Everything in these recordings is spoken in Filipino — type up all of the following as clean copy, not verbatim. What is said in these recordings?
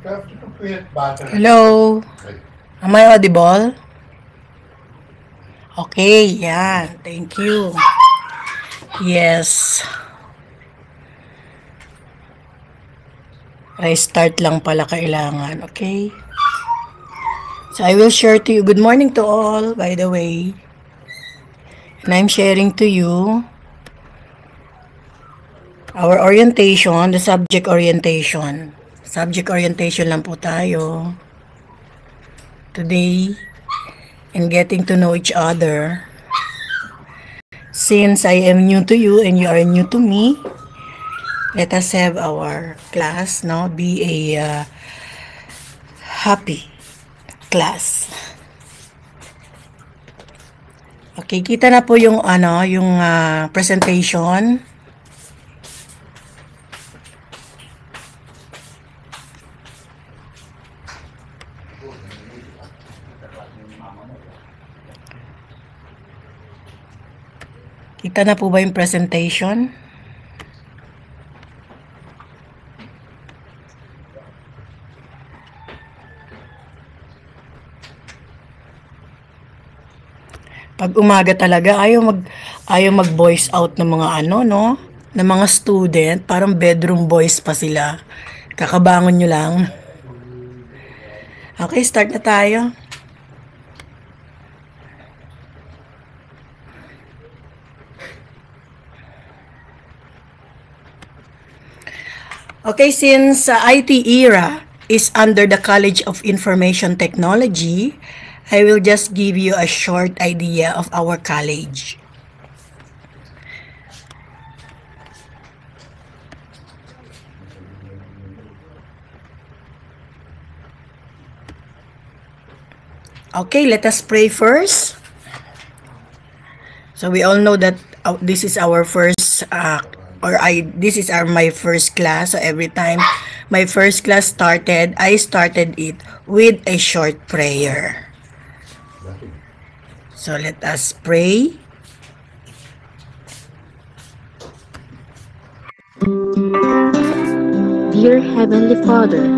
Hello? Am I audible? Okay, yan. Thank you. Yes. Restart lang pala kailangan, okay? So, I will share to you. Good morning to all, by the way. And I'm sharing to you our orientation, the subject orientation. Subject orientation lang po tayo. Today, in getting to know each other. Since I am new to you and you are new to me, let us have our class, no? Be a happy class. Okay, kita na po yung yung presentation. Kita na po ba yung presentation? Pag umaga talaga, ayaw mag voice out ng mga no? Ng mga student, parang bedroom voice pa sila. Kakabangon nyo lang. Okay, start na tayo. Okay, since IT era is under the College of Information Technology, I will just give you a short idea of our college. Okay, let us pray first. So we all know that this is our first this is my first class. So every time my first class started, I started it with a short prayer. So let us pray. Dear Heavenly Father,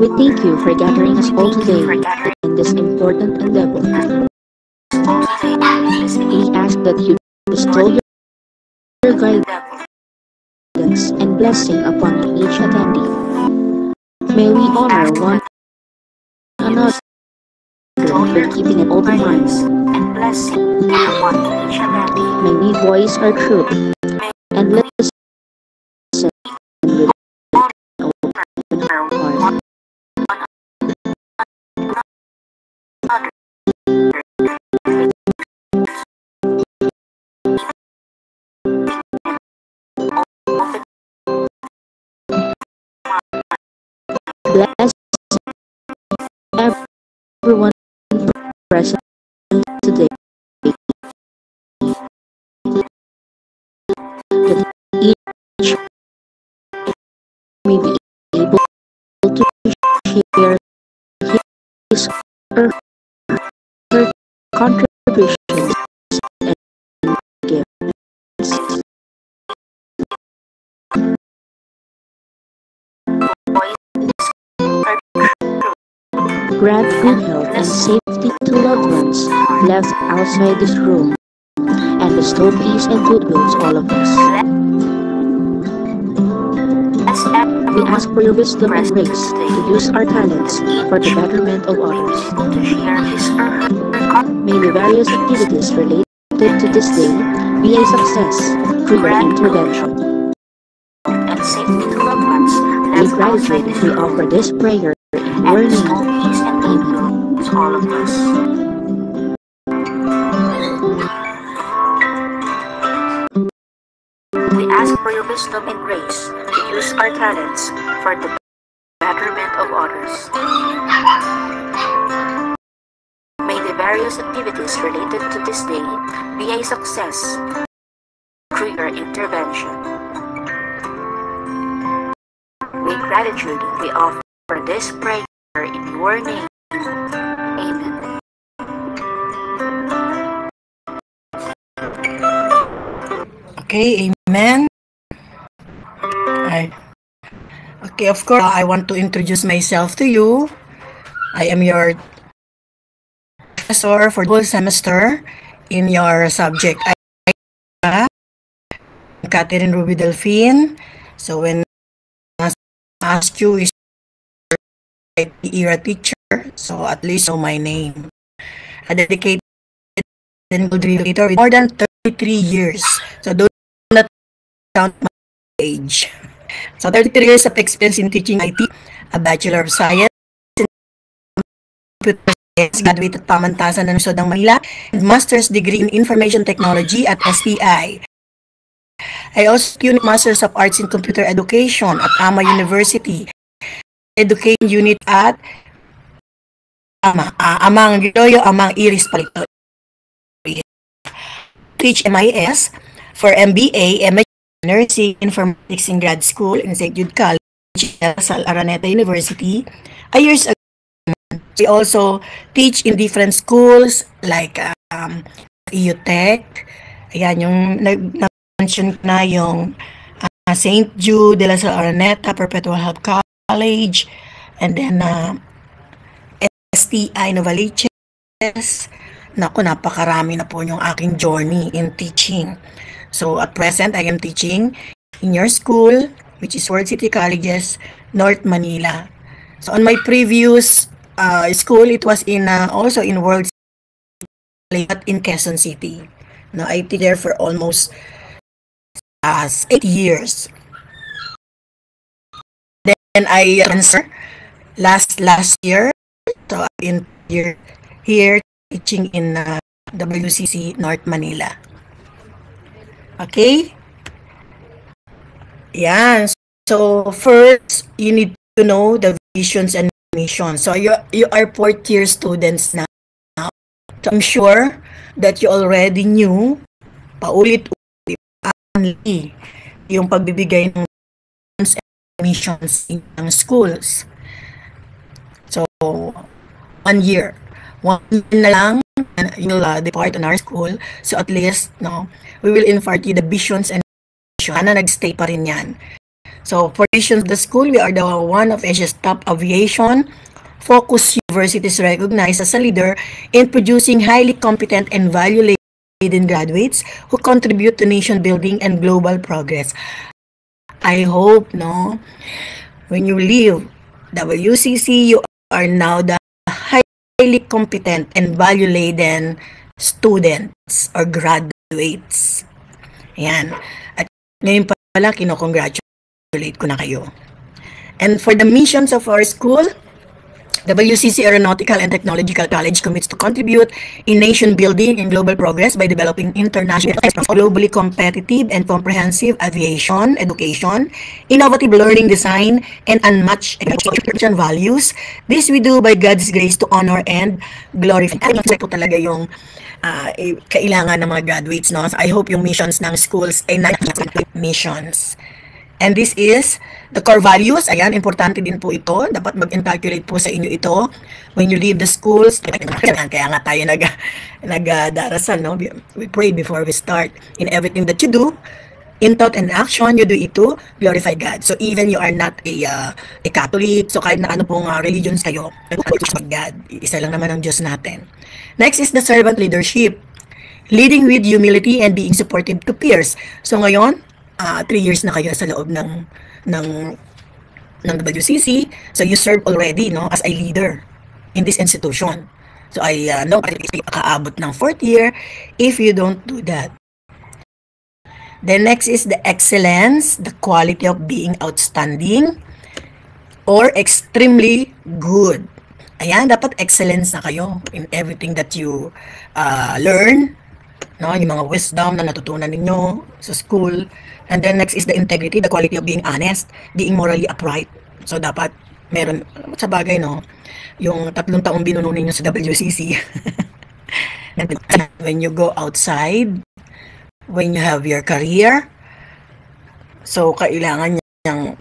we thank you for gathering us all today in this important endeavor. We ask that you bestow your guidance and blessing upon each attendee. May we honor one another by keeping an open mind and blessing upon each attendee. May we voice our truth and listen with an open heart. Bless everyone present today. That each may be able to share his or her contributions and gifts. Grant good health and safety to loved ones left outside this room, and bestow peace and goodwill to all of us. We ask for your wisdom and grace to use our talents for the betterment of others. May the various activities related to this day be a success through your intervention. And safety to loved ones. With gratitude, we offer this prayer in your name. Amen. All of us. We ask for your wisdom and grace to use our talents for the betterment of others. May the various activities related to this day be a success through your intervention. With gratitude, we offer this prayer in your name. Amen. Okay, amen. Okay, of course, I want to introduce myself to you. I am your professor for the whole semester in your subject. I'm Catherine Ruby Delphine. So when I ask you, is era teacher, so at least know my name. A dedicated educator with more than 33 years. So do not count my age. So 33 years of experience in teaching IT, a Bachelor of Science in Computer Science, graduate at Pamantasan ng Lungsod ng Manila, and Master's degree in Information Technology at STI. I also have Masters of Arts in Computer Education at AMA University, Education Unit at Amang Giloyo, Amang Iris Palito. Teach MIS for MBA, MSc Nursing, Informatics in grad school in St. Jude College, Sal Araneta University. A years ago, we also teach in different schools like EUTech. Ayan, yung nag-mention na yung St. Jude de la Sal Araneta Perpetual Health College, and then STI Novaliches. Naku, napakarami na po yung aking journey in teaching. So at present, I am teaching in your school, which is World City Colleges, North Manila. So on my previous school, it was in also in World City, but in Quezon City. Now I teach there for almost 8 years. Then I transferred last year. So in here teaching in WCC North Manila. Okay? Yeah. So first, you need to know the visions and missions. So you are 4th year students now. So I'm sure that you already knew paulit-ulit yung pagbibigay ng visions and missions ng schools. So 1 year. 1 year na lang, you'll depart on our school. So at least, no, we will impart you the visions and missions. Sana nagstay pa rin yan. So for visions of the school, we are the one of Asia's top aviation focused universities recognized as a leader in producing highly competent and value-laden graduates who contribute to nation building and global progress. I hope, no, when you leave WCC, you are now the highly competent and value-laden students or graduates. Ayan. At ngayon pala, kinocongratulate ko na kayo. And for the missions of our school, WCC Aeronautical and Technological College commits to contribute in nation building and global progress by developing international, globally competitive and comprehensive aviation education, innovative learning design, and unmatched education values. This we do by God's grace to honor and glorify. Ito talaga yung kailangan ng mga graduates, no? So I hope yung missions ng schools ay missions. And this is the core values. Ayan, importante din po ito. Dapat mag-inculcate po sa inyo ito when you leave the schools. Kaya nga tayo nagdarasal, no? We pray before we start. In everything that you do, in thought and action, you do it to glorify God. So even you are not a Catholic, so kahit na ano pong religions kayo, God, isa lang naman ang Diyos natin. Next is the servant leadership. Leading with humility and being supportive to peers. So ngayon, 3 years na kayo sa loob ng WCC. So you serve already, no, as a leader in this institution. So I know makaabot ng 4th year if you don't do that. Then next is the excellence, the quality of being outstanding or extremely good. Ayan, dapat excellence na kayo in everything that you learn, no, yung mga wisdom na natutunan ninyo sa school. And then next is the integrity, the quality of being honest, being morally upright. So dapat meron, sa bagay, no, yung 3 taong binuno ninyo sa WCC. When you go outside, when you have your career, so kailangan yung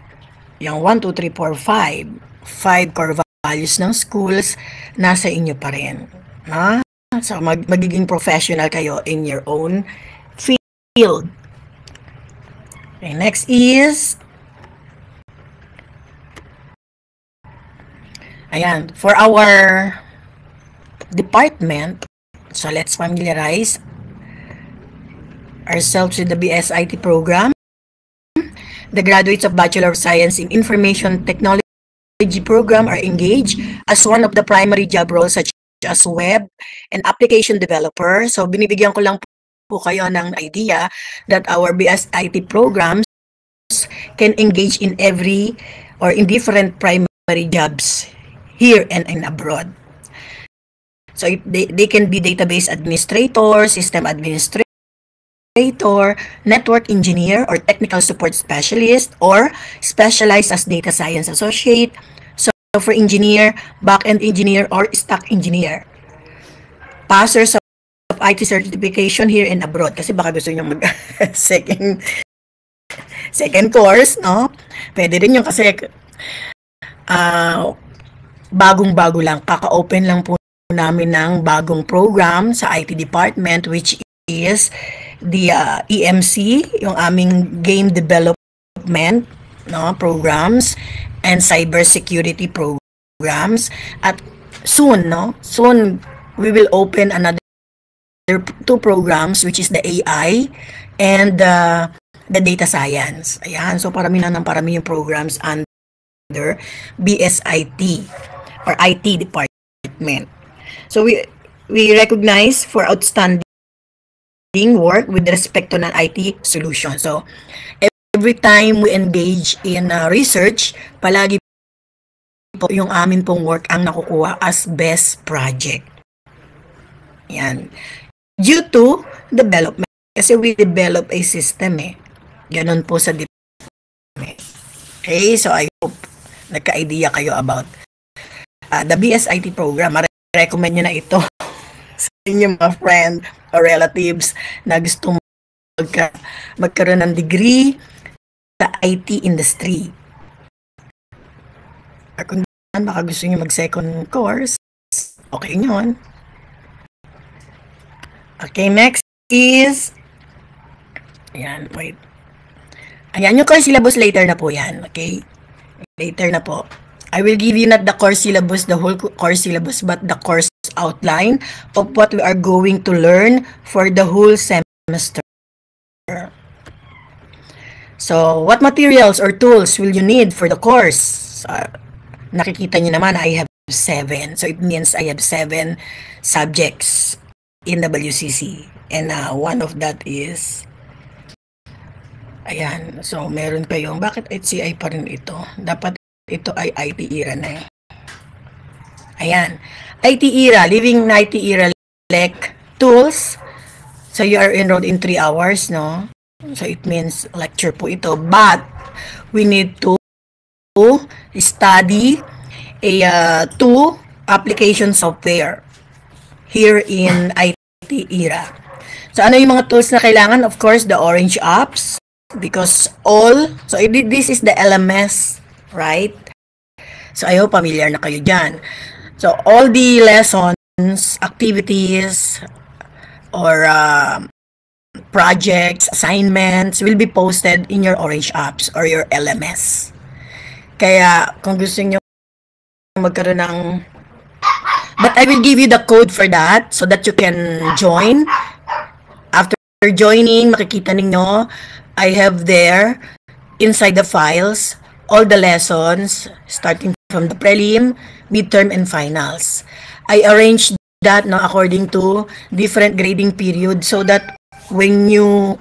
1, 2, 3, 4, 5 core values ng schools nasa inyo pa rin. No? So magiging professional kayo in your own field. Okay, next is Ayan, for our department, so let's familiarize ourselves with the BSIT program. The graduates of Bachelor of Science in Information Technology program are engaged as one of the primary job roles such as web and application developer. So binibigyan ko lang po kayo ng idea that our BSIT programs can engage in every or in different primary jobs here and abroad. So they can be database administrator, system administrator, network engineer, or technical support specialist, or specialized as data science associate, software engineer, back-end engineer, or stack engineer. Passers of IT certification here and abroad. Kasi baka gusto nyo mag second course, no? Pwede rin yun kasi bagong-bago lang. Kaka-open lang po namin ng bagong program sa IT department, which is the EMC, yung aming game development, no, programs, and cybersecurity programs. At soon we will open another 2 programs, which is the AI and the data science. Ayan, so parami yung programs under BSIT or IT department. So we recognize for outstanding work with respect to an IT solution. So every time we engage in research, palagi po yung amin pong work ang nakukuha as best project. Yan. Due to development. Kasi we develop a system Ganon po sa development. Okay, so I hope nagka-idea kayo about the BSIT program. Recommend nyo na ito sa inyong mga friend or relatives na gusto magkaroon ng degree sa IT industry. Kung baka gusto nyo mag-second course, okay nyon. Okay, next is, ayan, wait. Ayan, yung course syllabus later na po yan, okay? Later na po. I will give you not the course syllabus, the whole course syllabus, but the course outline of what we are going to learn for the whole semester. So, what materials or tools will you need for the course? Nakikita niyo naman, I have 7. So, it means I have 7 subjects in WCC. And one of that is, ayan, so meron kayong, bakit HCI pa rin ito? Dapat ito ay IT era na Ayan. IT era, living IT era like tools. So you are enrolled in 3 hours, no? So it means lecture po ito. But we need to study a 2 application software here in IT era. So ano yung mga tools na kailangan? Of course, the Orange apps. Because so this is the LMS, right? So I hope familiar na kayo dyan. So all the lessons, activities, or projects, assignments will be posted in your Orange apps or your LMS. Kaya kung gusto nyo magkaroon ng, but I will give you the code for that so that you can join. After joining, makikita ninyo, I have there inside the files all the lessons starting from the prelim, midterm, and finals. I arranged that according to different grading periods so that when you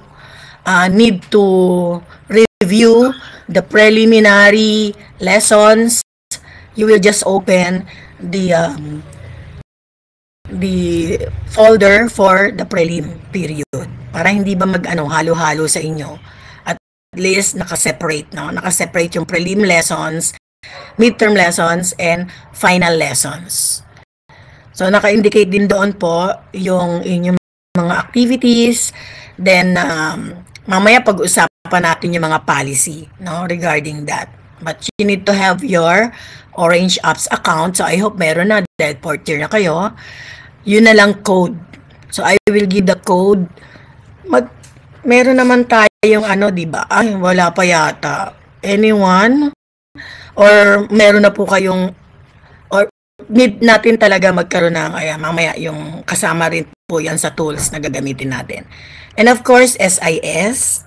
need to review the preliminary lessons, you will just open the folder for the prelim period para hindi ba halo-halo sa inyo. At least naka-separate yung prelim lessons, midterm lessons, and final lessons. So naka-indicate din doon po yung inyong mga activities. Then mamaya pag-usapan natin yung mga policy, regarding that. But you need to have your Orange Apps account. So I hope meron na dahil 4th year na kayo. Yun na lang code. So I will give the code. Meron naman tayong di ba? Ay, wala pa yata. Anyone? Or meron na po kayong, or need natin talaga magkaroon ng, mamaya yung kasama rin po yan sa tools na gagamitin natin. And of course, SIS,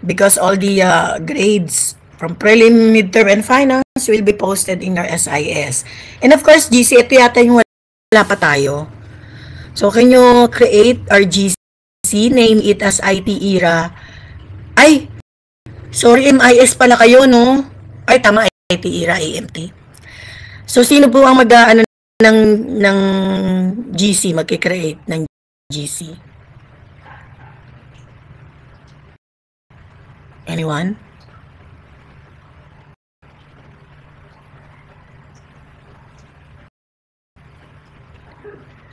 because all the grades from prelim, midterm, and finals will be posted in our SIS. And of course, GC, ito yata yung wala pa tayo. So, can you create our GC, name it as IT ERA? Ay, sorry, MIS pala kayo, no? Ay, tama, IT ERA, AMT. So, sino po ang mag-ano ng GC, mag-create ng GC? Anyone?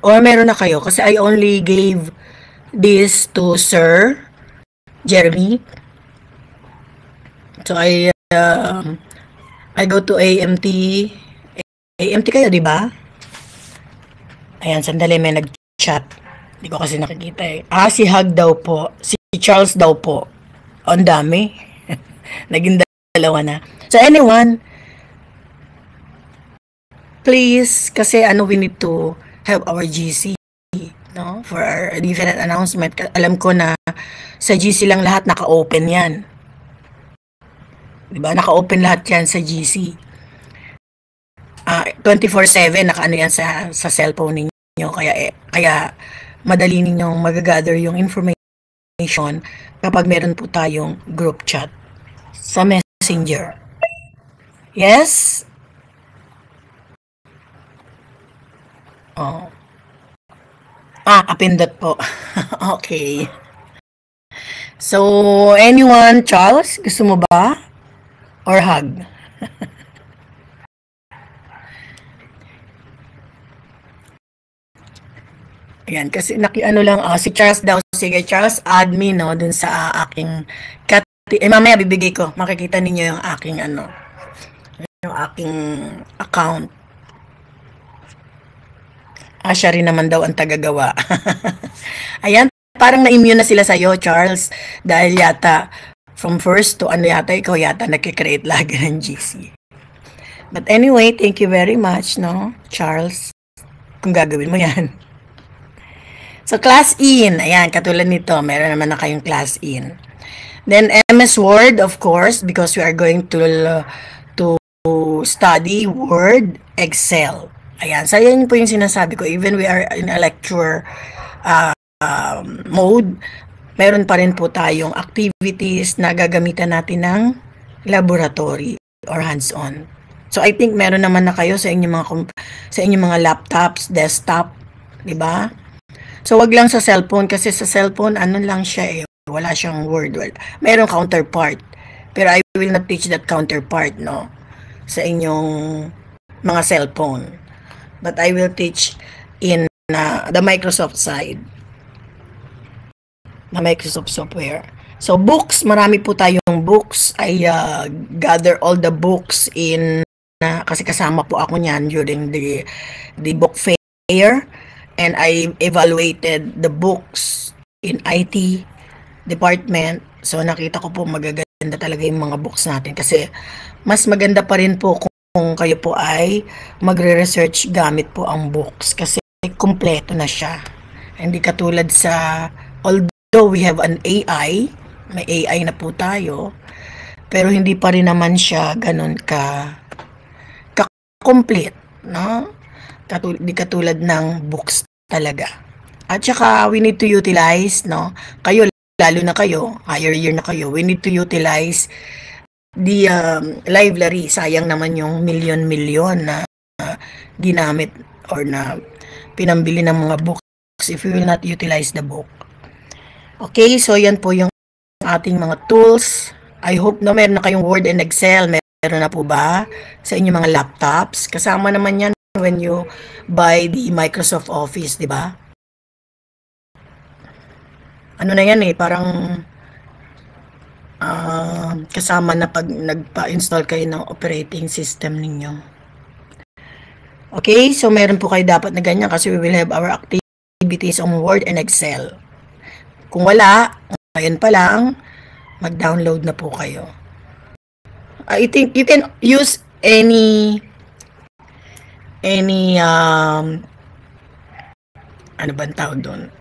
Or meron na kayo? Kasi I only gave this to Sir Jeremy. So I go to AMT. AMT kayo, di ba? Ayan, sandali, may nag-chat. Hindi ko kasi nakikita eh. Si Hug daw po. Si Charles daw po. Ang dami. Naging dalawa na. So anyone, please, kasi we need to have our GC, no? For our different announcement. Alam ko na sa GC lang lahat naka-open yan. Diba? Naka-open lahat yan sa GC. 24/7 naka-ano yan sa cellphone ninyo. Kaya madali ninyong magagather yung information kapag meron po tayong group chat sa Messenger. Yes? Oh. Apindot po. Okay. So, anyone, Charles, gusto mo ba? Or Hug? Ayan, kasi nakiano lang, si Charles daw, sige Charles, add me, no, dun sa aking, mamaya bibigay ko, makikita ninyo yung aking, yung aking account. Siya rin naman daw ang tagagawa. Ayan, parang na-immune na sila sa'yo, Charles. Dahil yata, from first to ikaw yata nagkikreate lagi ng GC. But anyway, thank you very much, no, Charles, kung gagawin mo yan. So, class in. Ayan, katulad nito, meron naman na kayong class in. Then, MS Word, of course, because we are going to study Word, Excel. Ayan, so yan po yung sinasabi ko. Even we are in a lecture mode, meron pa rin po tayong activities na gagamitan natin ng laboratory or hands-on. So I think meron naman na kayo sa inyong mga laptops, desktop, di ba? So wag lang sa cellphone kasi sa cellphone lang siya wala siyang word. Well, merong counterpart. Pero I will not teach that counterpart, no, sa inyong mga cellphone. But I will teach in the Microsoft side. The Microsoft software. So, books. Marami po tayong books. I gather all the books in, kasi kasama po ako niyan during the book fair. And I evaluated the books in IT department. So, nakita ko po magaganda talaga yung mga books natin. Kasi, mas maganda pa rin po kung kayo po ay magre-research gamit po ang books kasi kumpleto na siya. Hindi katulad sa, although we have an AI, may AI na po tayo, pero hindi pa rin naman siya ganun ka-complete, no? Di katulad ng books talaga. At saka we need to utilize, no? Kayo, lalo na kayo, higher year na kayo, we need to utilize the library. Sayang naman yung milyon-milyon na ginamit or na pinambili ng mga books if we will not utilize the book. Okay, so yan po yung ating mga tools. I hope na meron na kayong Word and Excel. Meron na po ba sa inyong mga laptops? Kasama naman yan when you buy the Microsoft Office, di ba? Ano na yan parang kasama na pag nagpa-install kayo ng operating system ninyo. Okay, so meron po kayo dapat na ganyan kasi we will have our activities on Word and Excel. Kung wala, ngayon pa lang, mag-download na po kayo. I think you can use any any ano bang tawag doon?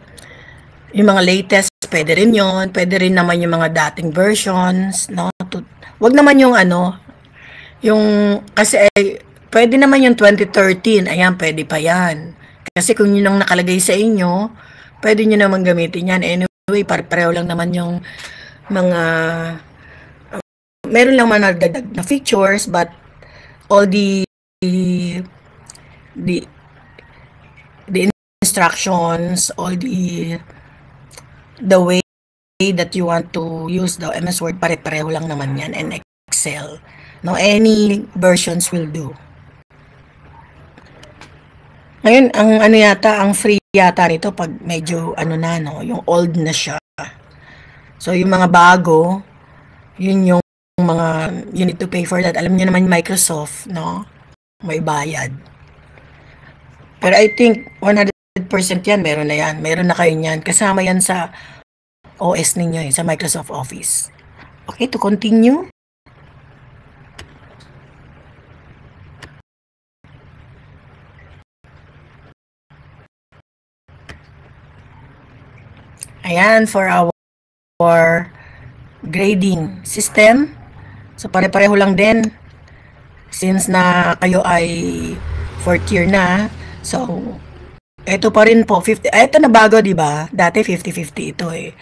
Yung mga latest, pwede rin yun. Pwede rin naman yung mga dating versions, no? Wag naman yung ano, yung, kasi pwede naman yung 2013, ayan, pwede pa yan. Kasi kung yun ang nakalagay sa inyo, pwede nyo naman gamitin yan. Anyway, pareho lang naman yung mga, meron lang mga nagdadag na features, but all the instructions, all the way that you want to use the MS Word, pare-pareho lang naman yan, and Excel. No, any versions will do. Ngayon, ang ano yata, ang free yata nito pag medyo ano na, no, yung old na siya. So, yung mga bago, yun yung mga, you need to pay for that. Alam niyo naman Microsoft, no? May bayad. Pero I think 100% yan, meron na yan. Meron na kayo yan. Kasama yan sa OS ninyo, sa Microsoft Office. Okay, to continue. Ayan, for our grading system. So, pare-pareho lang din. Since na kayo ay 4th year na. So, ito pa rin po. 50, ito na bago, di ba? Dati 50-50 ito eh.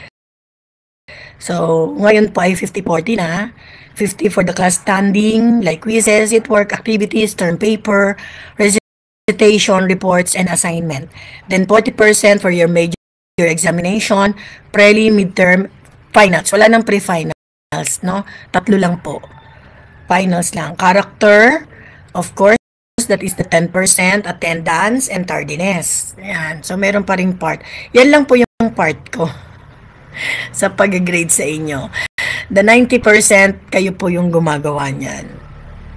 So, ngayon po ay 50-40 na. 50 for the class standing, like quizzes, work activities, term paper, recitation, reports, and assignment. Then 40% for your major examination, prelim, midterm, finals. Wala nang pre-finals, no? 3 lang po. Finals lang. Character, of course, that is the 10%, attendance, and tardiness. Ayan. So, meron pa ring part. Yan lang po yung part ko sa pag-grade sa inyo. The 90%, kayo po yung gumagawa niyan.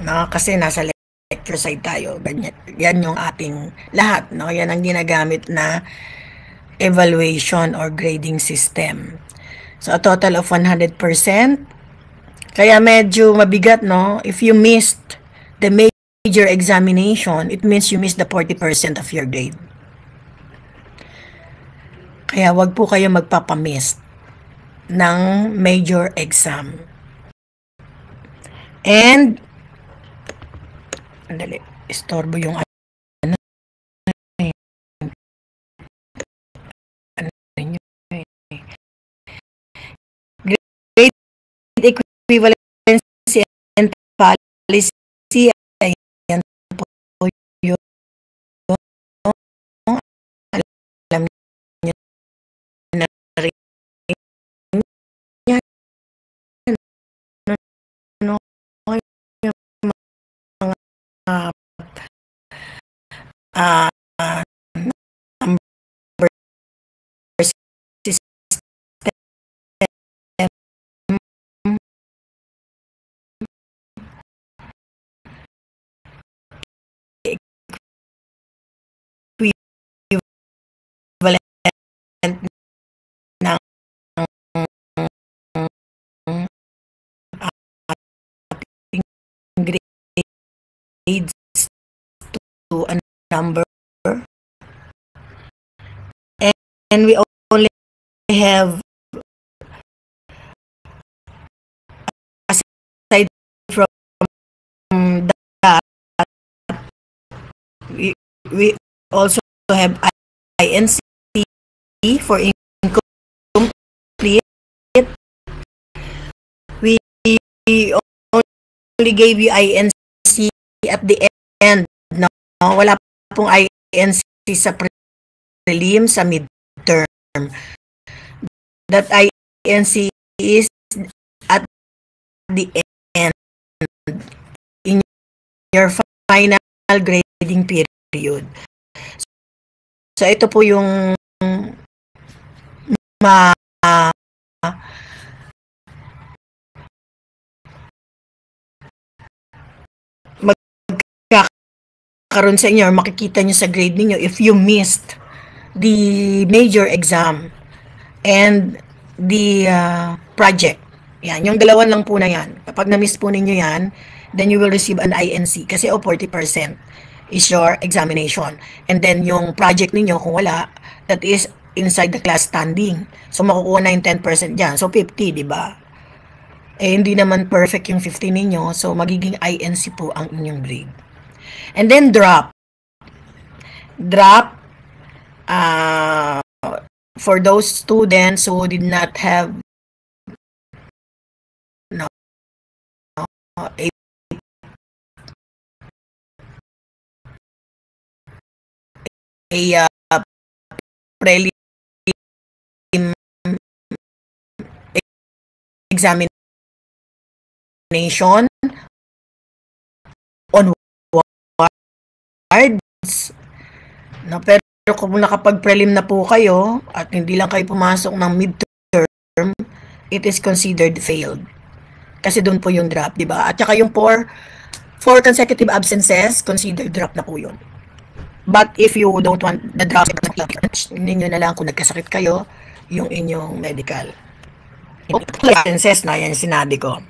No? Kasi nasa lecture side tayo. Ganyan. Yan yung ating lahat. No? Yan ang ginagamit na evaluation or grading system. So, a total of 100%. Kaya medyo mabigat, no? If you missed the major examination, it means you missed the 40% of your grade. Kaya wag po kayo magpapamiss ng major exam. And, andali, istorbo yung equivalency and policy, ayan po yung alam niyo na rin yan, ano, yung mga number system, equivalent ng ating grades to a number, and we only have, aside from that, we also have INC for incomplete. We only gave you INC at the end. No? Wala pong INC sa prelim, sa midterm. That INC is at the end in your final grading period. So, ito po yung magkakaroon sa inyo or makikita nyo sa grade niyo if you missed the major exam and the project. Yan, yung dalawan lang po na yan. Kapag na-miss po ninyo yan, then you will receive an INC kasi 40%. is your examination. And then yung project ninyo, kung wala, that is inside the class standing. So makukuha na yung 10% dyan. So 50, di ba? Eh, hindi naman perfect yung 50 ninyo. So magiging INC po ang inyong grade. And then drop. Drop, for those students who did not have a prelim examination on words, no, pero kung nakapag-prelim na po kayo at hindi lang kayo pumasok ng midterm, it is considered failed. Kasi doon po yung drop, di ba? At saka yung 4 consecutive absences, considered drop na po yun. But if you don't want the drop, hindi nyo na lang kung nagkasakit kayo, yung inyong medical. Absences na, yan sinabi ko.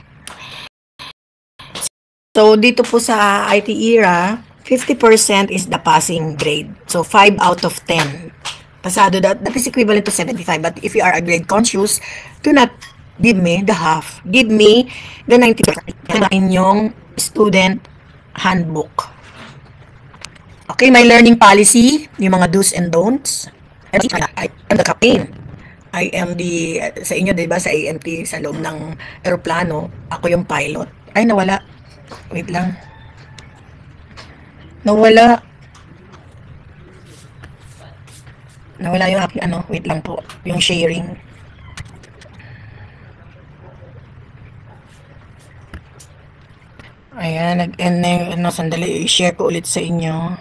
So, dito po sa IT era, 50% is the passing grade. So, 5 out of 10. Pasado, that is equivalent to 75. But if you are a grade conscious, do not give me the half. Give me the 90% na inyong student handbook. Okay, my learning policy, yung mga do's and don'ts. I am the captain. I am the, sa inyo, diba, sa AMT, sa loob ng aeroplano, ako yung pilot. Ay, nawala. Wait lang. Nawala yung aking wait lang po, yung sharing. Ayan, nag-end na yung sandali, i-share ko ulit sa inyo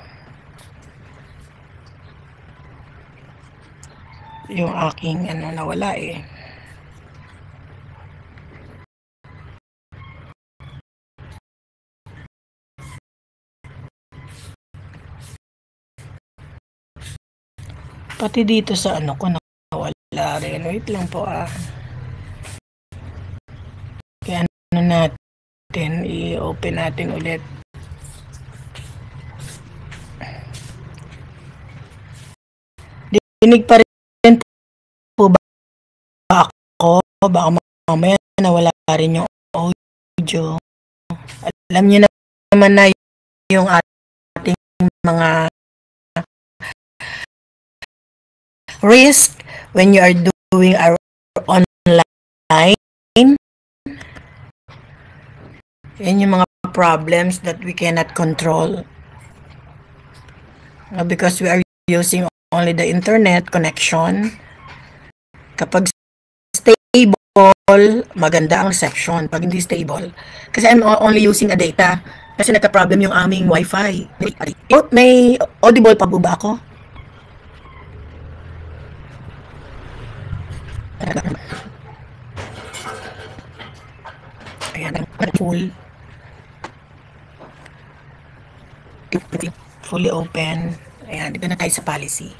yung aking nawala eh. Pati dito sa ko nawala rin. Wait lang po Kaya natin, i-open natin ulit. Dinig pa rin po ba ako? Baka mamaya nawala rin yung audio. Alam niyo naman na yung ating mga risk when you are doing our online. Yan yung mga problems that we cannot control because we are using only the internet connection. Kapag stable, maganda ang section. Pag hindi stable, kasi I'm only using a data kasi nagka-problem yung aming wifi. May audible pa po ba ako? Ayan, fully open. Ayan, dito na tayo sa policy.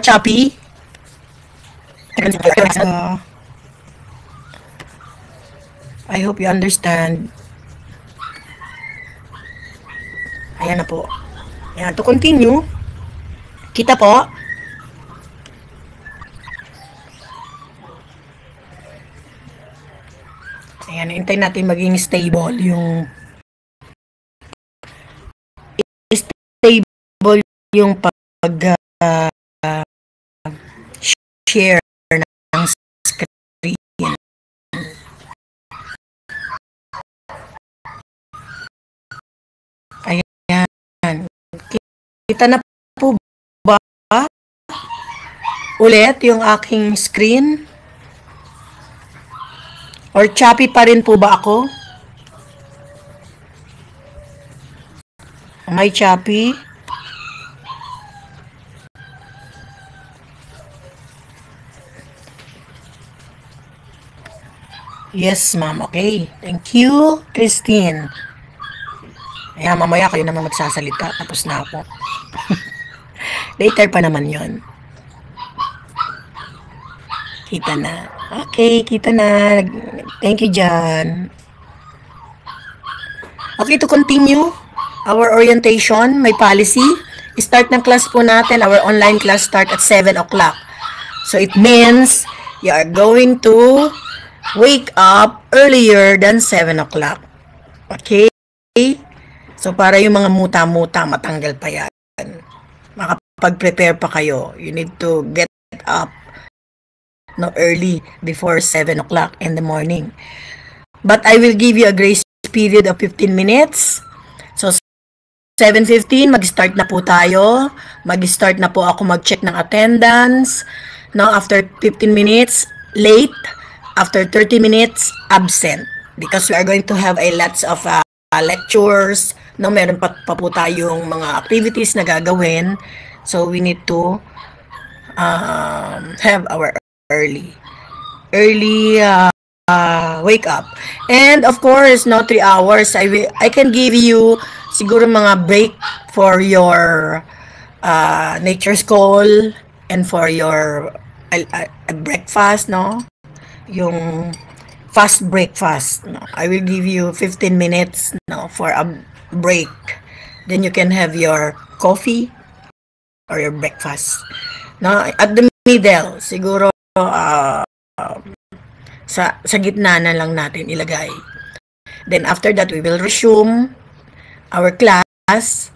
Choppy. I hope you understand. Ayan na po. Ayan, to continue, kita po. Ayan, hintayin natin maging stable yung share ng screen. Ayan. Kita na po ba ulit yung aking screen? Or choppy pa rin po ba ako? Am I choppy? Yes, ma'am. Okay. Thank you, Christine. Ayan, mamaya kayo naman magsasalita. Tapos na ako. Later pa naman yon. Kita na. Okay, kita na. Thank you, John. Okay, to continue our orientation, my policy. Start ng class po natin. Our online class start at 7 o'clock. So, it means you are going to wake up earlier than 7 o'clock. Okay? So, para yung mga muta-muta, matanggal pa yan. Makapag-prepare pa kayo. You need to get up early before 7 o'clock in the morning. But I will give you a grace period of 15 minutes. So, 7:15, mag-start na po tayo. Mag-start na po ako mag-check ng attendance. Now, after 15 minutes, late. After 30 minutes, absent. Because we are going to have a lots of lectures. No, meron pa po tayong mga activities na gagawin. So, we need to have our early wake up. And of course, 3 hours. I can give you siguro mga break for your nature's call and for your breakfast, no? Yung fast breakfast, no? I will give you 15 minutes, no, for a break. Then you can have your coffee or your breakfast. No, at the middle, siguro sa gitna na lang natin ilagay. Then after that, we will resume our class,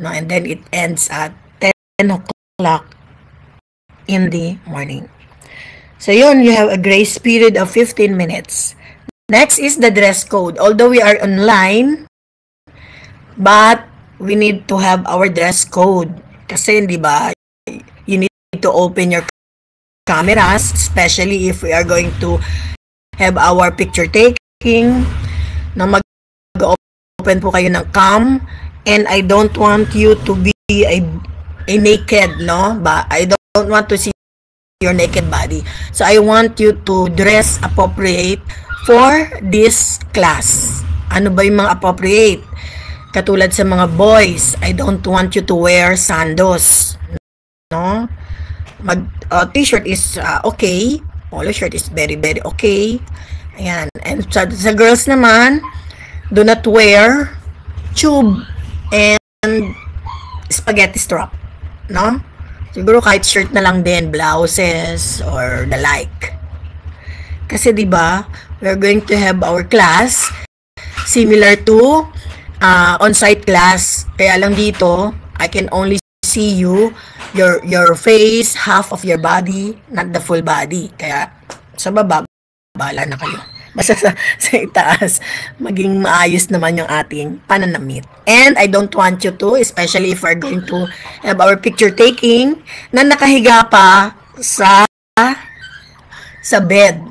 no, and then it ends at 10 o'clock in the morning. So yun, you have a grace period of 15 minutes. Next is the dress code. Although we are online, but we need to have our dress code. Kasi, di ba, you need to open your cameras, especially if we are going to have our picture taking. Na mag-open po kayo ng cam, and I don't want you to be a naked, no? But I don't want to see your naked body. So I want you to dress appropriate for this class. Ano ba yung mga appropriate? Katulad sa mga boys, I don't want you to wear sandals, no? T-shirt is okay. Polo shirt is very, very okay. Ayan. And sa girls naman, do not wear tube and spaghetti strap, no? Siguro kahit shirt na lang din, blouses or the like. Kasi 'di ba, we're going to have our class similar to on-site class. Kaya lang dito, I can only see you, your face, half of your body, not the full body. Kaya sa baba, bahala na kayo. Basta sa itaas, maging maayos naman yung ating pananamit. And I don't want you to, especially if we're going to have our picture taking, na nakahiga pa sa bed.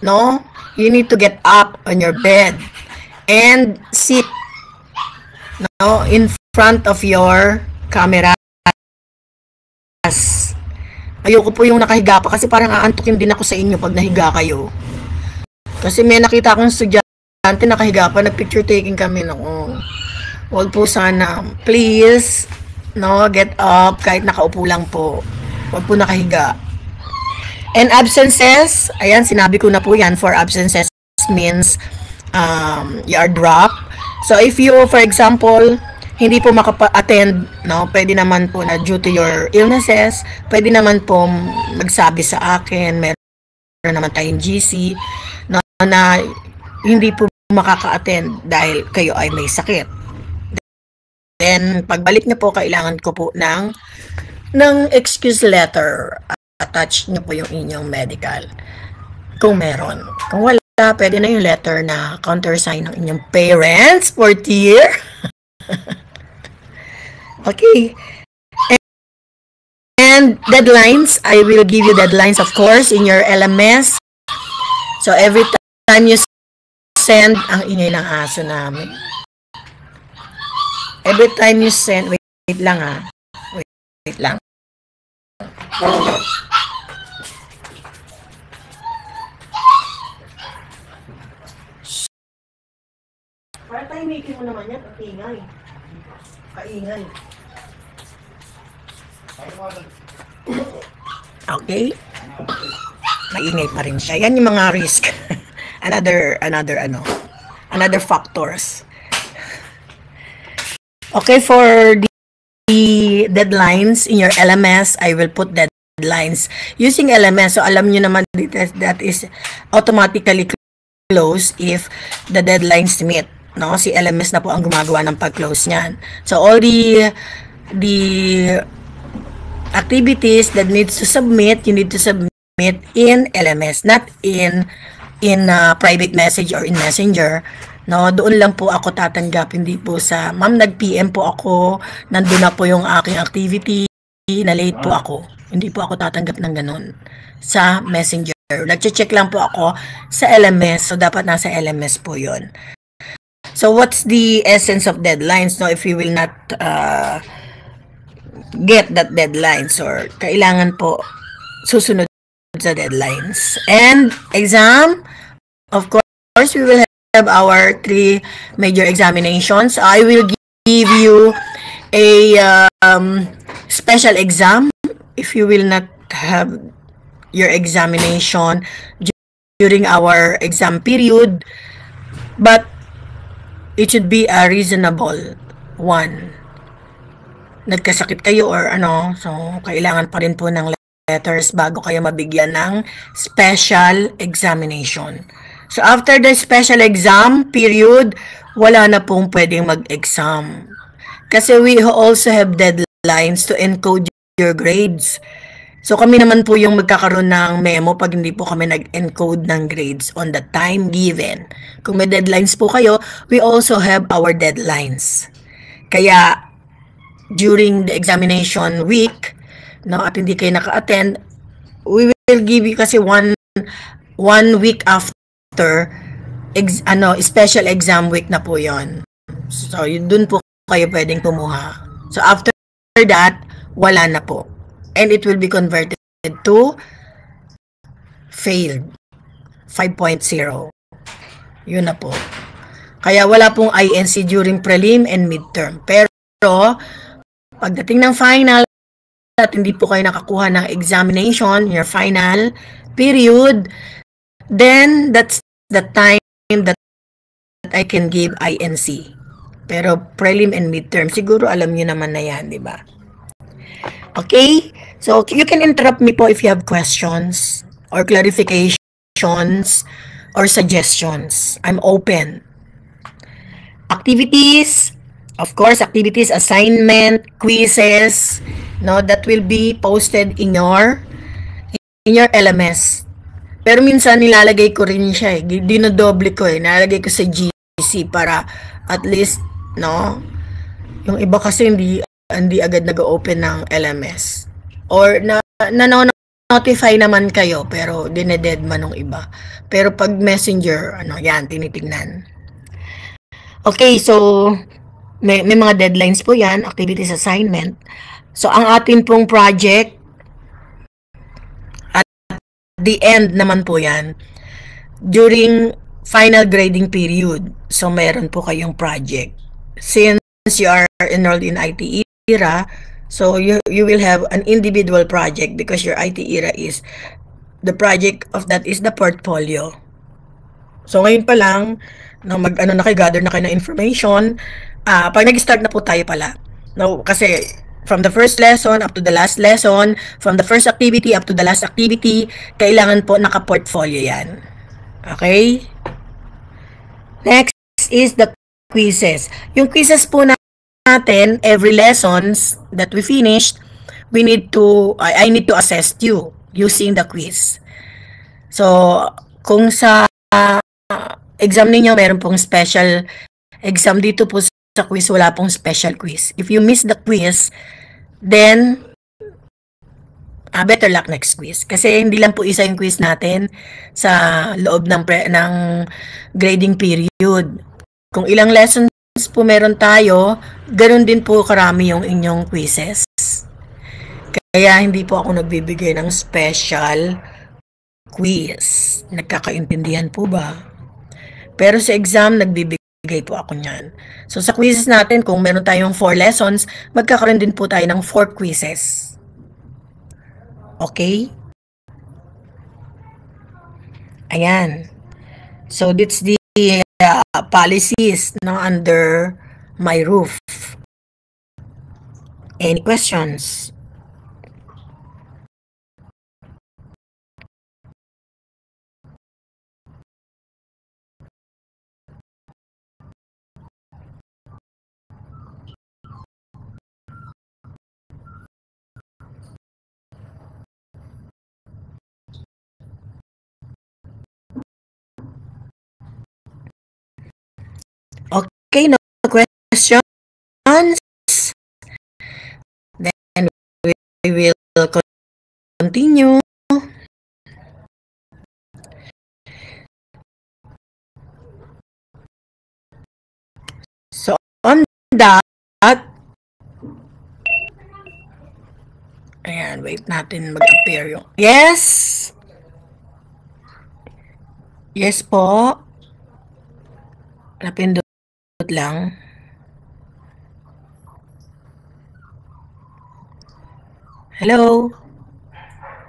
No? You need to get up on your bed and sit, no, in front of your camera. Ayoko po yung nakahiga pa kasi parang aantukin din ako sa inyo pag nahiga kayo. Kasi may nakita akong estudyante nakahiga pa, nag-picture taking kami. No? Huwag po sana. Please, no, get up kahit nakaupo lang po. Huwag po nakahiga. And absences, ayan, sinabi ko na po yan. For absences means you are dropped. So if you, for example, hindi po makapa-attend, no, pwede naman po na due to your illnesses, pwede naman po magsabi sa akin, meron naman tayong GC, no, na hindi po makaka-attend dahil kayo ay may sakit. Then, pagbalik niyo po, kailangan ko po ng excuse letter. Attach niyo po yung inyong medical. Kung meron. Kung wala, pwede na yung letter na countersign ng inyong parents for year. Okay. And deadlines, I will give you deadlines, of course, in your LMS. So, every time you send, ang ingay ng aso namin. Every time you send, wait lang ha. Wait lang. Para tayo making mo naman yan, kaingay. Kaingay. Okay? maingay pa rin siya. Yan yung mga risk. another factors. Okay, for the deadlines in your LMS, I will put deadlines using LMS. So alam niyo naman that is automatically close if the deadlines meet. No, si LMS na po ang gumagawa ng pag-close niyan. So all the activities that needs to submit, you need to submit in LMS, not in private message or in Messenger. No, doon lang po ako tatanggap, hindi po sa ma'am nag-PM po ako, nandun na po yung aking activity, na late po ako. Hindi po ako tatanggap ng ganun sa Messenger. Nagche-check lang po ako sa LMS, so dapat nasa LMS po 'yon. So what's the essence of deadlines? No, if you will not get that deadlines, or kailangan po susunod sa deadlines. And exam, of course, we will have our 3 major examinations. I will give you a special exam if you will not have your examination during our exam period, but it should be a reasonable one. Nagkasakit kayo or ano, so kailangan pa rin po ng letters bago kayo mabigyan ng special examination. So after the special exam period, wala na pong pwedeng mag-exam. Kasi we also have deadlines to encode your grades. So kami naman po yung magkakaroon ng memo pag hindi po kami nag-encode ng grades on the time given. Kung may deadlines po kayo, we also have our deadlines. Kaya during the examination week, no, at hindi kayo naka-attend, we will give you kasi one week after special exam week na po yon. So dun po kayo pwedeng kumuha. So after that, wala na po. And it will be converted to failed 5.0. Yun na po. Kaya wala pong INC during prelim and midterm. Pero pagdating ng final at hindi po kayo nakakuha ng examination, your final period, then that's the time that I can give INC. Pero prelim and midterm, siguro alam niyo naman na yan, di ba? Okay? So, you can interrupt me po if you have questions or clarifications or suggestions. I'm open. Activities, of course, activities, assignment, quizzes, no, that will be posted in your LMS. Pero minsan nilalagay ko rin siya eh. Dinodoble ko eh. Nilalagay ko sa GC para at least, no, yung iba kasi hindi agad nag-open ng LMS. Or na-notify naman kayo pero dinededman ng iba. Pero pag Messenger, yan, tinitignan. Okay, so may mga deadlines po yan, activities assignment. So ang atin pong project, at the end naman po yan, during final grading period. So meron po kayong project. Since you are enrolled in IT era, so you will have an individual project because your IT era is the project of that is the portfolio. So ngayon pa lang na gather na kayo ng information, pag nag-start na po tayo pala. No, kasi from the first lesson up to the last lesson, from the first activity up to the last activity, kailangan po naka-portfolio yan. Okay? Next is the quizzes. Yung quizzes po natin, every lessons that we finished, I need to assess you using the quiz. So, kung sa exam ninyo, meron pong special exam dito po sa quiz, wala pong special quiz. If you miss the quiz, then better luck next quiz. Kasi hindi lang po isa yung quiz natin sa loob ng grading period. Kung ilang lessons po meron tayo, ganoon din po karami yung inyong quizzes. Kaya hindi po ako nagbibigay ng special quiz. Nagkakaintindihan po ba? Pero sa exam, nagbibigay po ako niyan. So sa quizzes natin, kung meron tayong 4 lessons, magkakaroon din po tayo ng 4 quizzes. Okay? Ayan. So, that's the policies no, under my roof. Any questions? Okay, no questions? Then we will continue. So, on that, ayan, wait natin mag-appear yung, yes! Yes po. Napindot lang. Hello?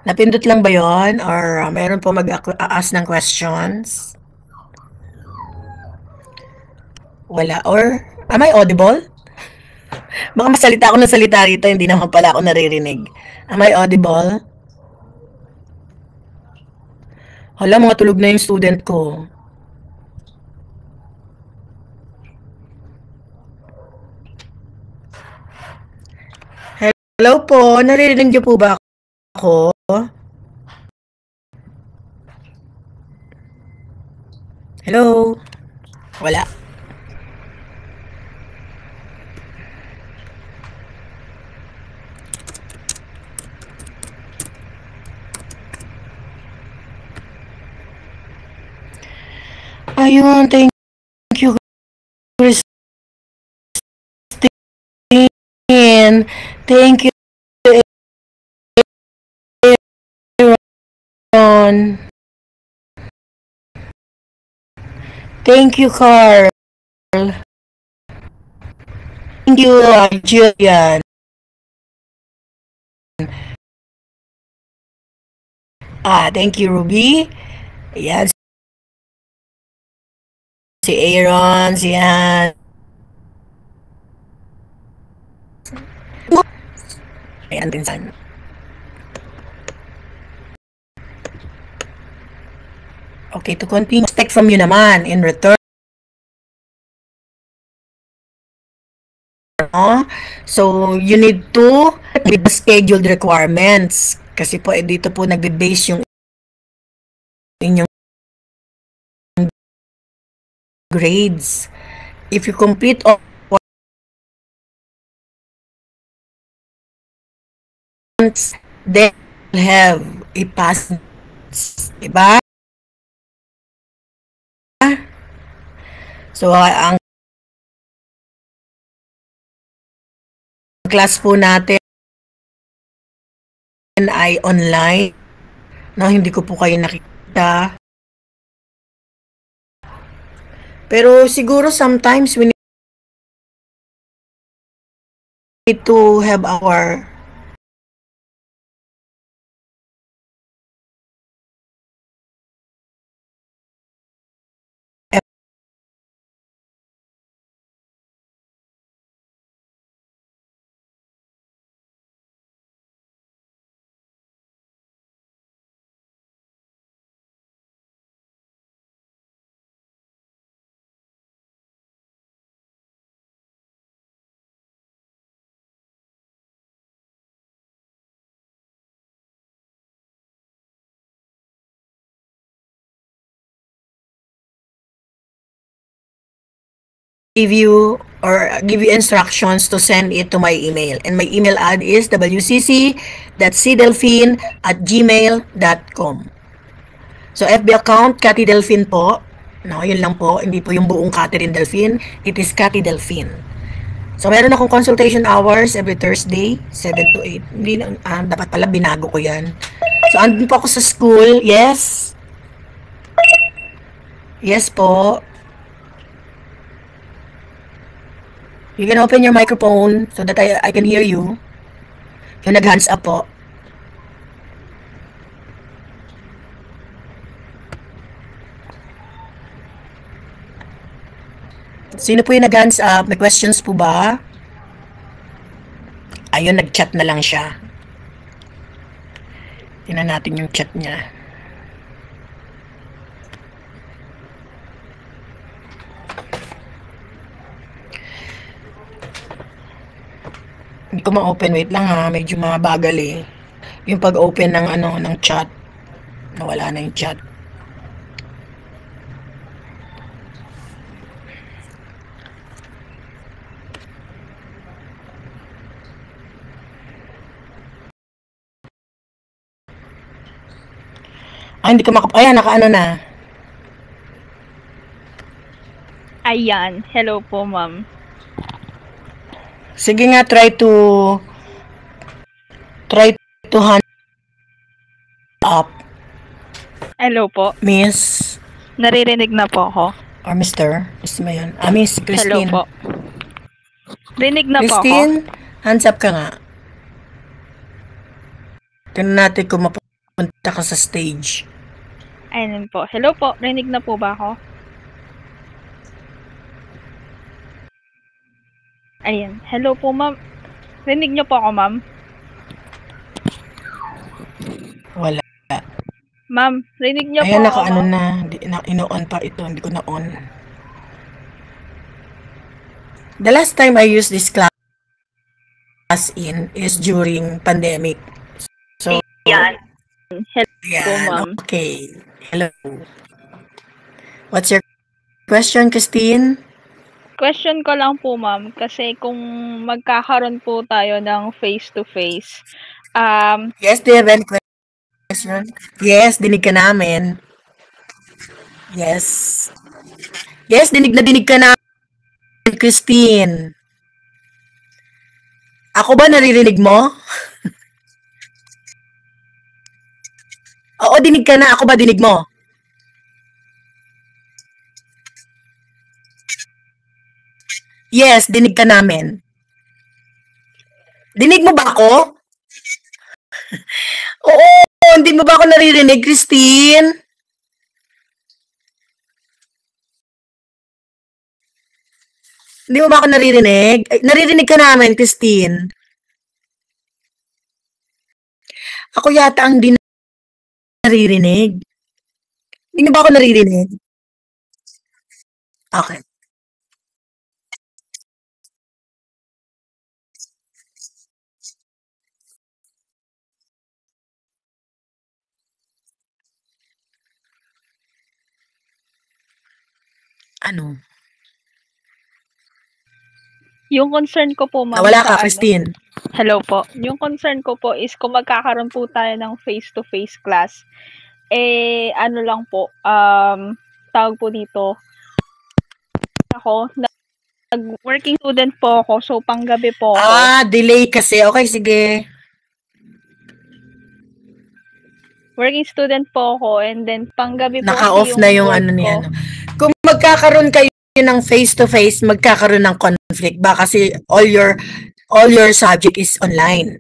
Napindot lang ba yon or meron po mag-ask ng questions? Wala. Or, am I audible? Baka masalita ako ng salita rito, hindi naman pala ako naririnig. Am I audible? Hala, mga tulog na yung student ko. Hello po, naririnig niyo po ba ako? Hello? Wala. Ayun, thank you, Christine. Thank you, Aaron. Thank you, Carl. Thank you, Julian. Thank you, Ruby. Ayan, si Aaron, si Ann. Ayan, pinsan. Okay, to continue, expect from you naman in return. So, you need to with the scheduled requirements. Kasi po, dito po nagbe-base yung inyong grades. If you complete all then you'll have a pass. Diba? So, ang class po natin ay online. No, hindi ko po kayo nakikita. Pero siguro sometimes we need to have our give you instructions to send it to my email. And my email ad is wcc.cdelphine@gmail.com. So, FB account, Cathy Delphine po. No, yun lang po. Hindi po yung buong Catherine Delphine. It is Cathy Delphine. So, meron akong consultation hours every Thursday, 7 to 8. Hindi na, dapat pala binago ko yan. So, andun po ako sa school. Yes. Yes po. You can open your microphone so that I can hear you. Yung nag-hands up po. Sino po yung nag-hands up? May questions po ba? Ayun, nag-chat na lang siya. Tingnan natin yung chat niya. Hindi ko ma-open. Wait lang ha. Medyo mabagal eh. Yung pag-open ng ng chat. Nawala na yung chat. Hindi ko ayan, nakaano na. Ayan. Hello po, ma'am. Sige nga, try to hand up, Hello po. Miss Naririnig na po ako. or Mr. Miss mo yun. Miss Christine. Hello po. Rinig na po ako. Christine, hands up ka nga. Tingnan natin kung mapunta ka sa stage. Ayun po. Hello po. Rinig na po ba ako? Ayan. Hello po, ma'am. Rinig niyo po ako, ma'am? Wala. Ma'am, rinig niyo po Ayan, ako, naka-ano ma'am? na. Ino-on pa ito. Hindi ko na-on. The last time I used this class in is during pandemic. So, Yan. Hello po, yan. ma'am. Okay. Hello. What's your question, Christine? Question ko lang po, ma'am, kasi kung magkakaroon po tayo ng face-to-face, Yes, do you have any question? Yes, dinig ka namin. Yes. Yes, dinig ka namin, Christine. Ako ba naririnig mo? Oo, dinig ka na. Ako ba dinig mo? Yes, dinig ka namin. Dinig mo ba ako? Oo, hindi mo ba ako naririnig, Christine? Hindi mo ba ako naririnig? Ay, naririnig ka namin, Christine. Ako yata ang di naririnig. Hindi mo ba ako naririnig? Okay. Ano? yung concern ko po, ma'am, Nawala sa ka, Christine. Hello po. Yung concern ko po is kung magkakaroon po tayo ng face-to-face class, ano lang po, tawag po dito, ako, nag-working student po ako, so panggabi po ako. Delay kasi. Okay, sige. Working student po ako, and then panggabi po Naka-off kasi na yung work ano ni ko. ano. Kung magkakaroon kayo ng face-to-face, magkakaroon ng conflict ba? Kasi all your subject is online.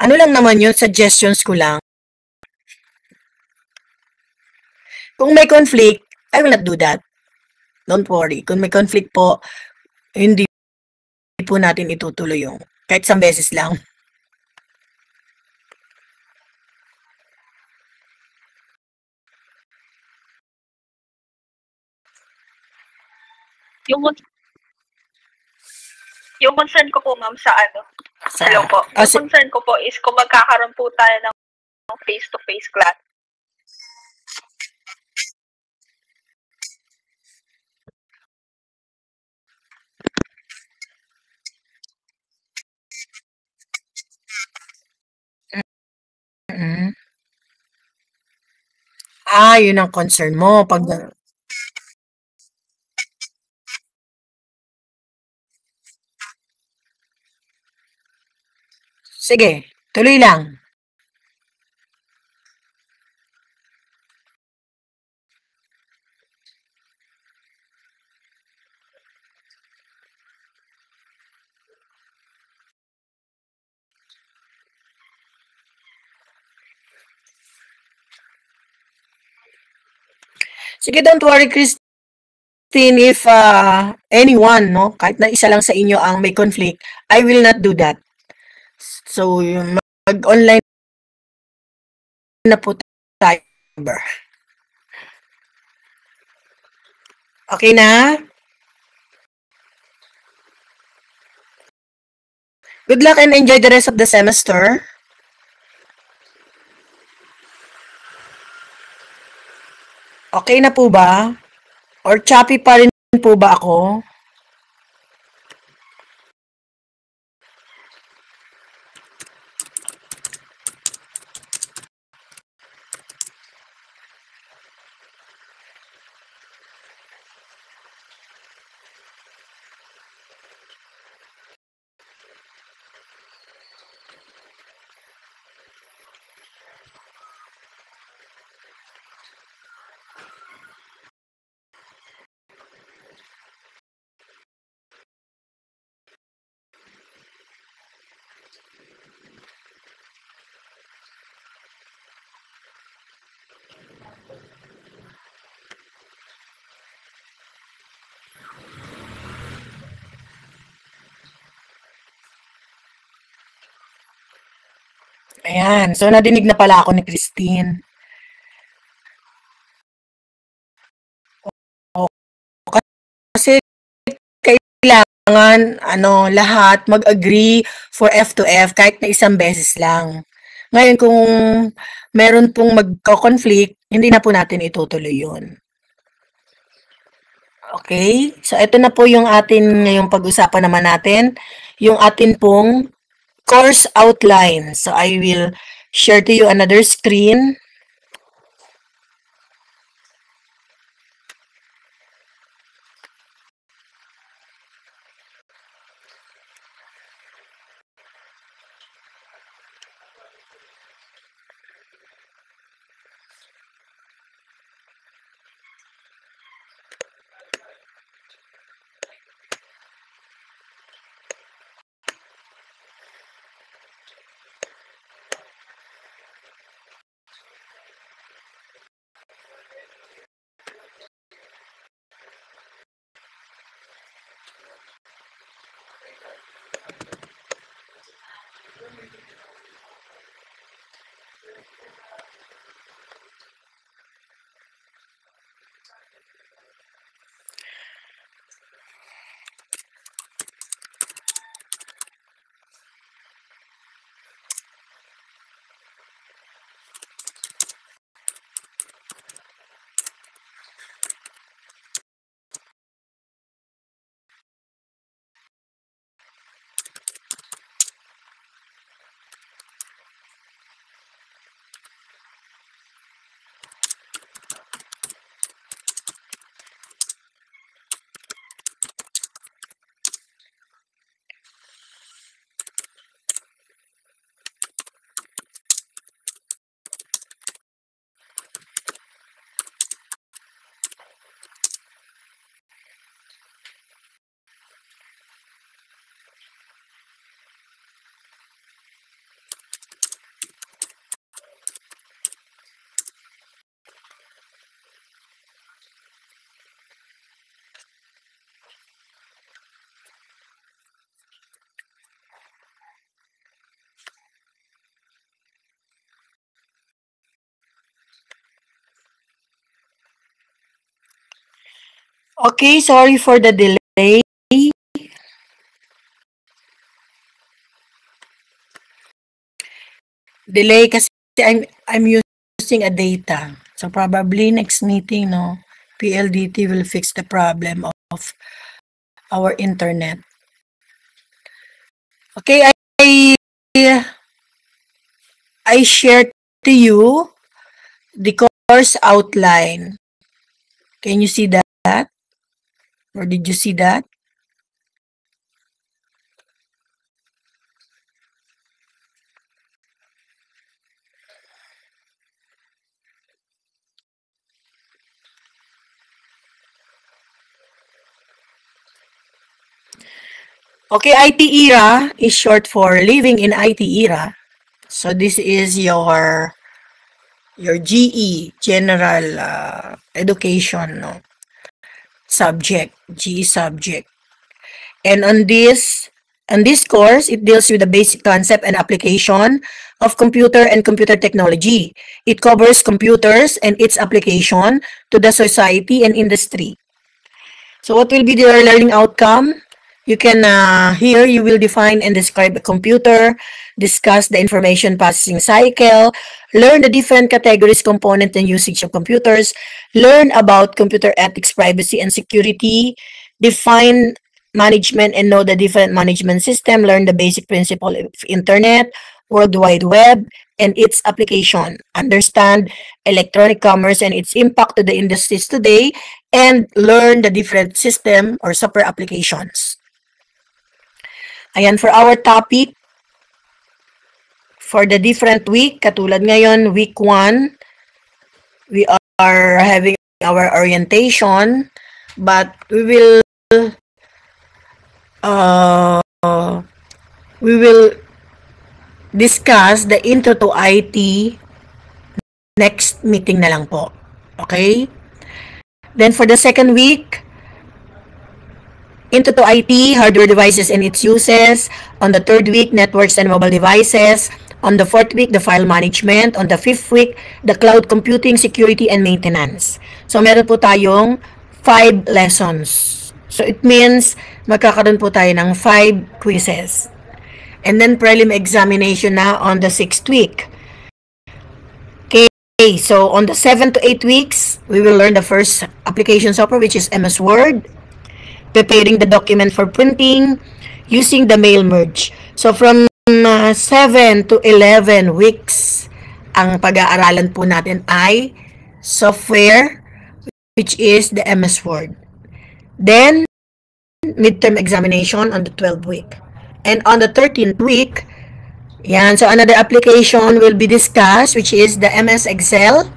Ano lang naman yun, suggestions ko lang. Kung may conflict, I will not do that. Don't worry. Kung may conflict po, hindi po natin itutuloy yung kahit isang beses lang. Yung concern ko po, ma'am, sa ano? Sa, Hello po. Yung concern ko po is kung magkakaroon po tayo ng face-to-face class. mm yun ang concern mo. Sige, tuloy lang. Sige, don't worry, Chris. Christine, if anyone, no, kahit na isa lang sa inyo ang may conflict, I will not do that. So, mag-online na po tayo. Okay na? Good luck and enjoy the rest of the semester. Okay na po ba? Or choppy pa rin po ba ako? Ayan. So, nadinig na pala ako ni Christine. Kasi kailangan lahat mag-agree for F to F kahit na isang beses lang. Ngayon kung meron pong magko-conflict, hindi na po natin itutuloy 'yun. Okay? So ito na po yung atin ngayong pag-usapan naman natin, yung atin pong course outline. So I will share to you another screen. Okay, sorry for the delay. Delay kasi I'm using a data. So probably next meeting, no, PLDT will fix the problem of our internet. Okay, I shared to you the course outline. Can you see that? Or did you see that? Okay, IT era is short for living in IT era. So this is your GE, general education, no? subject, G subject. And on this course, it deals with the basic concept and application of computer and computer technology. It covers computers and its application to the society and industry. So what will be your learning outcome? You can, here you will define and describe a computer, discuss the information processing cycle, learn the different categories, component, and usage of computers, learn about computer ethics, privacy, and security, define management and know the different management system, learn the basic principle of Internet, World Wide Web, and its application, understand electronic commerce and its impact to the industries today, and learn the different system or software applications. Ayan, for our topic, for the different week, katulad ngayon, week 1, we are having our orientation, but we will discuss the intro to IT next meeting na lang po. Okay? Then for the second week, intro to IT, hardware devices and its uses. On the third week, networks and mobile devices. On the fourth week, the file management. On the fifth week, the cloud computing, security, and maintenance. So, meron po tayong 5 lessons. So, it means magkakaroon po tayo ng 5 quizzes. And then, prelim examination na on the 6th week. Okay, so on the 7 to 8 weeks, we will learn the first application software, which is MS Word. Preparing the document for printing, using the mail merge. So, from 7 to 11 weeks, ang pag-aaralan po natin ay software, which is the MS Word. Then, midterm examination on the 12th week. And on the 13th week, yan, so another application will be discussed, which is the MS Excel,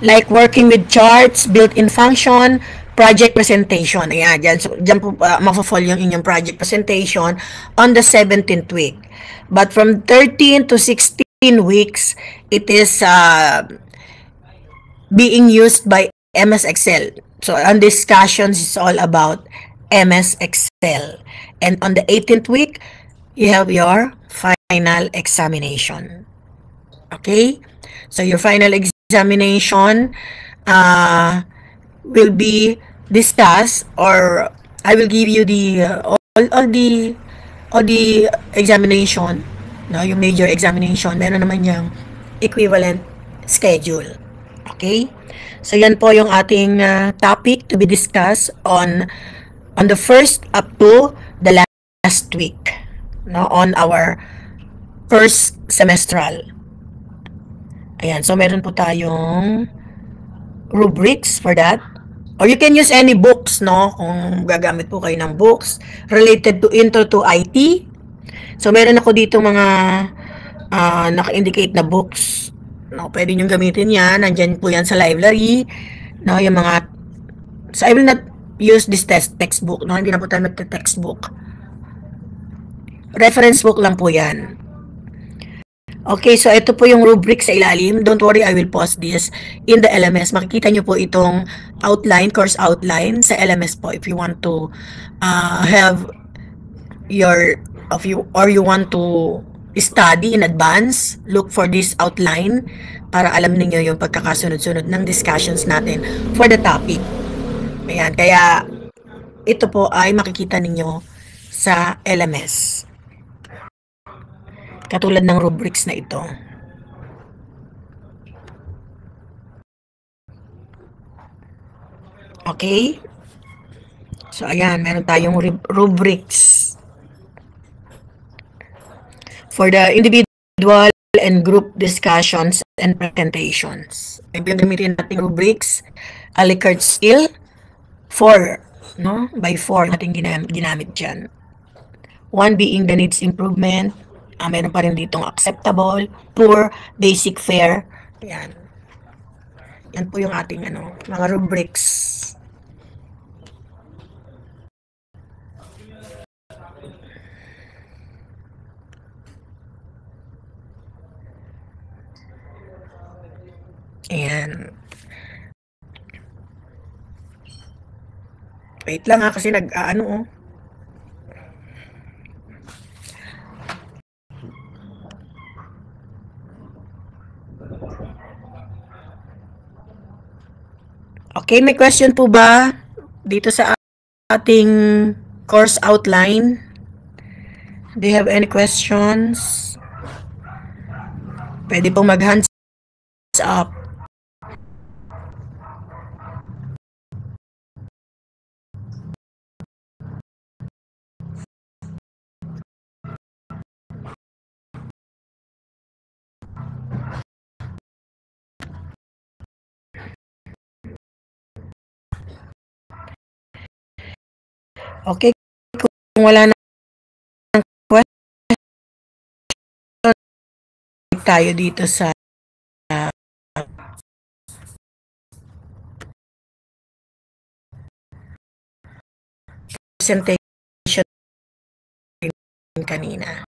like working with charts, built-in function, project presentation. Ayan, dyan, so, dyan po mapafall yung inyong project presentation on the 17th week. But from 13 to 16 weeks, it is being used by MS Excel. So, on discussions is all about MS Excel. And on the 18th week, you have your final examination. Okay? So, your final examination will be discussed, or I will give you the all the examination, no, yung major examination, meron naman yung equivalent schedule. Okay? So yan po yung ating topic to be discussed on the first up to the last week, no, on our first semestral. Ayan, so meron po tayong rubrics for that. Or you can use any books, no? Kung gagamit po kayo ng books related to intro to IT. So, meron ako dito mga naka-indicate na books. No, pwede nyo gamitin yan. Nandyan po yan sa library. No, yung mga... So, I will not use this textbook. No, hindi na po tayo mag-textbook. Reference book lang po yan. Okay, so ito po yung rubric sa ilalim. Don't worry, I will post this in the LMS. Makikita nyo po itong outline, course outline sa LMS po if you want to have your, or you want to study in advance, look for this outline para alam niyo yung pagkakasunod-sunod ng discussions natin for the topic. Ayan, kaya ito po ay makikita ninyo sa LMS. Katulad ng rubrics na ito. Okay? So, ayan, meron tayong rubrics. For the individual and group discussions and presentations. Yung gamitin natin rubrics, a Likert skill, 4, no? By 4 natin ginamit dyan. 1 being the needs improvement. Meron pa rin ditong acceptable, poor, basic, fair. Yan. Yan po yung ating mga rubrics. Ayan. Wait lang ha, kasi nag-ano oh. Okay, may question po ba dito sa ating course outline? Do you have any questions? Pwede pong mag-hands up. Okay, kung wala na question, tayo dito sa presentation kanina.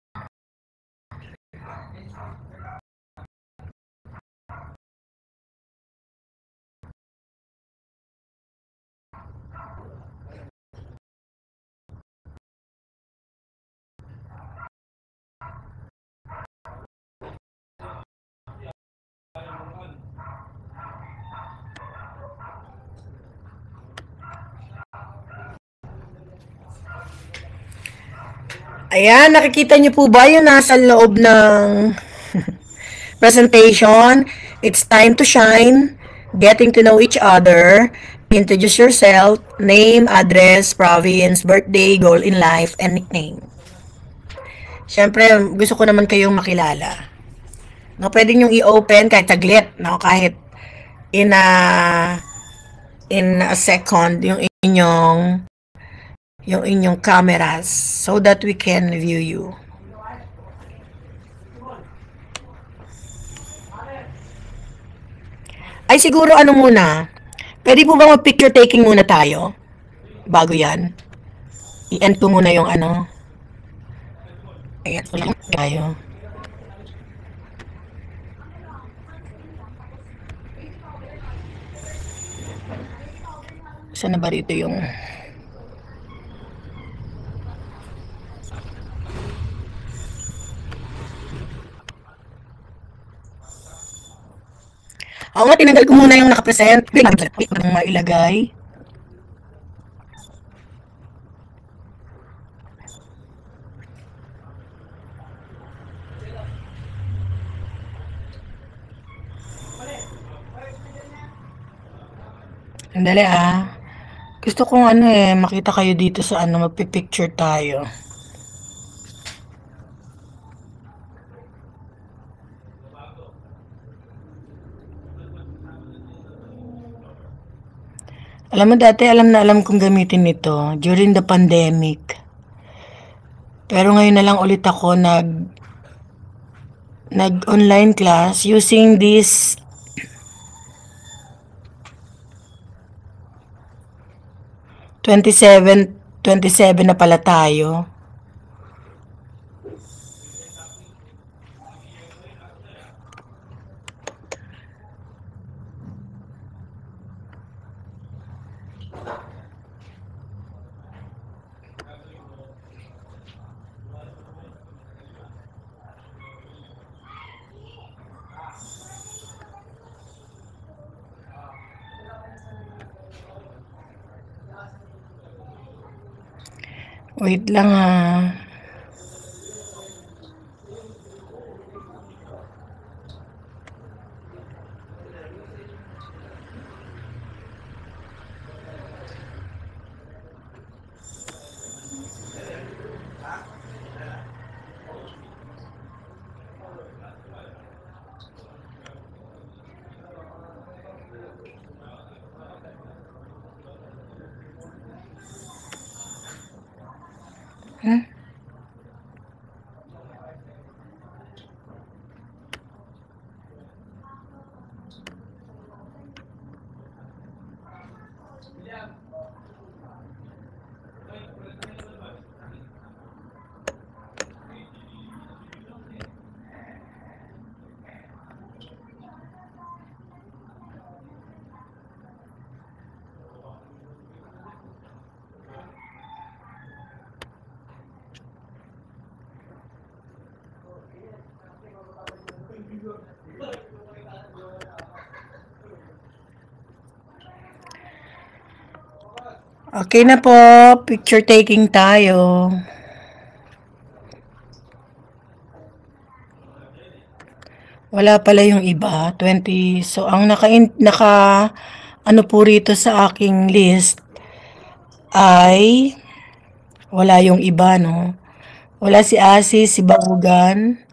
Ayan, nakikita niyo po ba yung nasa loob ng presentation? It's time to shine, getting to know each other, introduce yourself, name, address, province, birthday, goal in life, and nickname. Siyempre, gusto ko naman kayong makilala. No, pwede nyo i-open kahit saglit, no? Kahit in a second, yung inyong cameras so that we can view you. Ay siguro ano muna, pwede po ba mag-picture taking muna tayo? Bago yan. I-end ko muna yung ano. Ayan, ulit tayo. Saan na ba rito yung... Oo nga, tinanggal ko muna yung nakapresent. Wait lang mailagay. Sandali ah. Gusto kong ano makita kayo dito sa ano, magpipicture tayo. Alam mo dati, alam na alam kong gamitin ito during the pandemic. Pero ngayon na lang ulit ako nag-online class using this '27 na pala tayo. Wait lang ha. Okay na po. Picture taking tayo. Wala pala yung iba. 20. So, ang ano po rito sa aking list ay wala yung iba, no? Wala si Asi, si Baugan.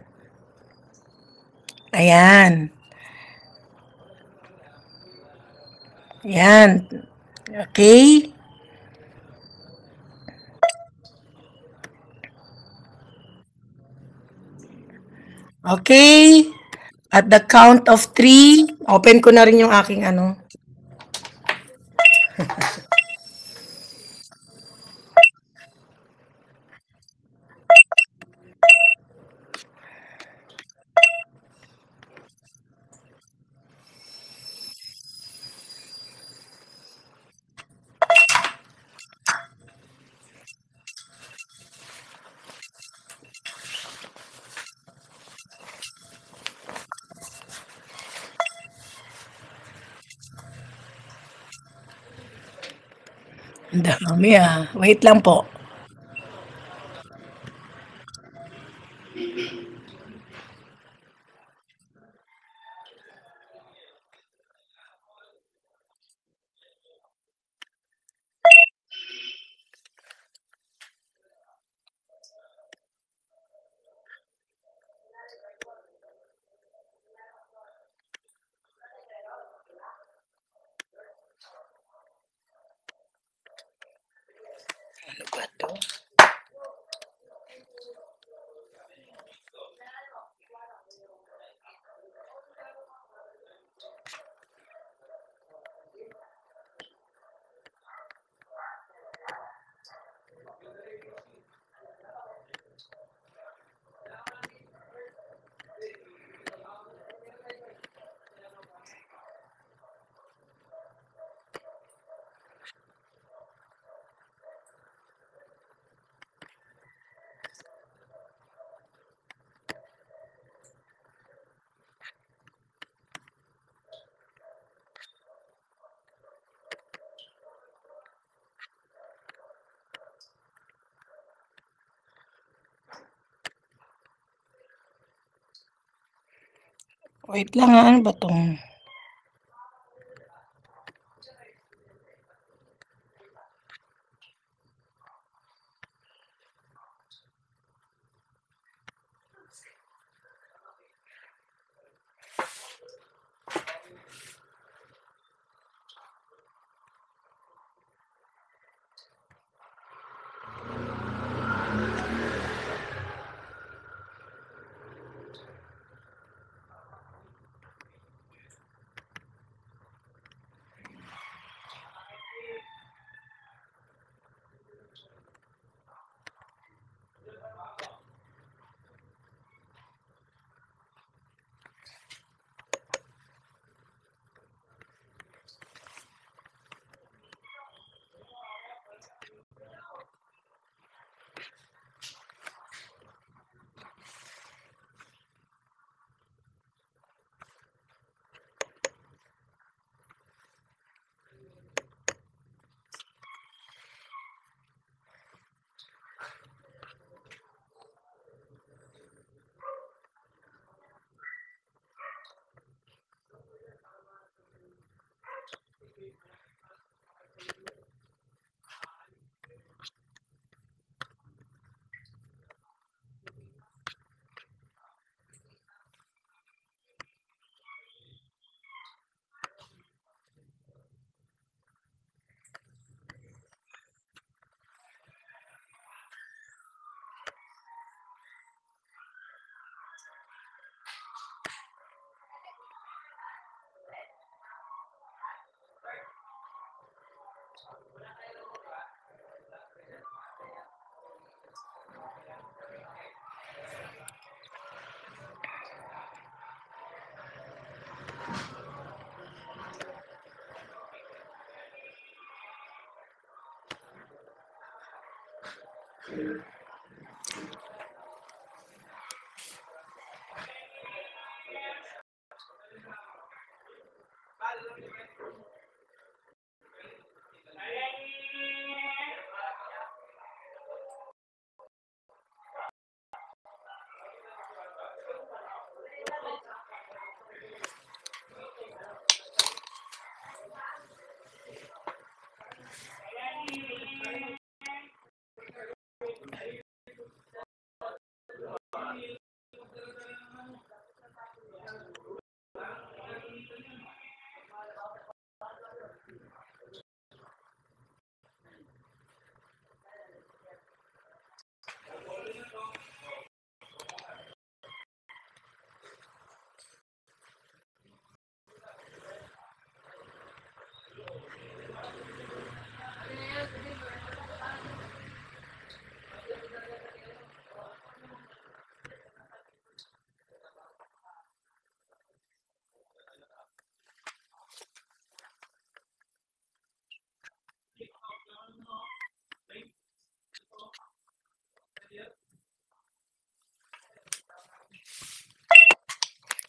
Ayan. Ayan. Okay. Okay. At the count of 3, open ko na rin yung aking ano. Ang dami ah. Wait lang po. Ano ba to? Wait lang ah. Ano ba tong?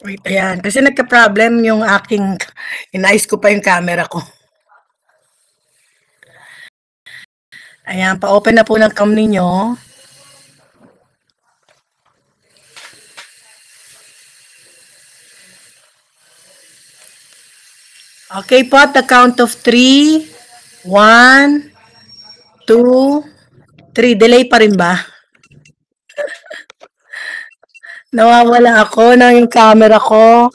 Wait, ayan. Kasi nagka-problem yung aking, inayos ko pa yung camera ko. Ayan, pa-open na po ng cam ninyo. Okay po, at the count of 3. 1, 2, 3. Delay pa rin ba? Nawawala ako ng yung camera ko.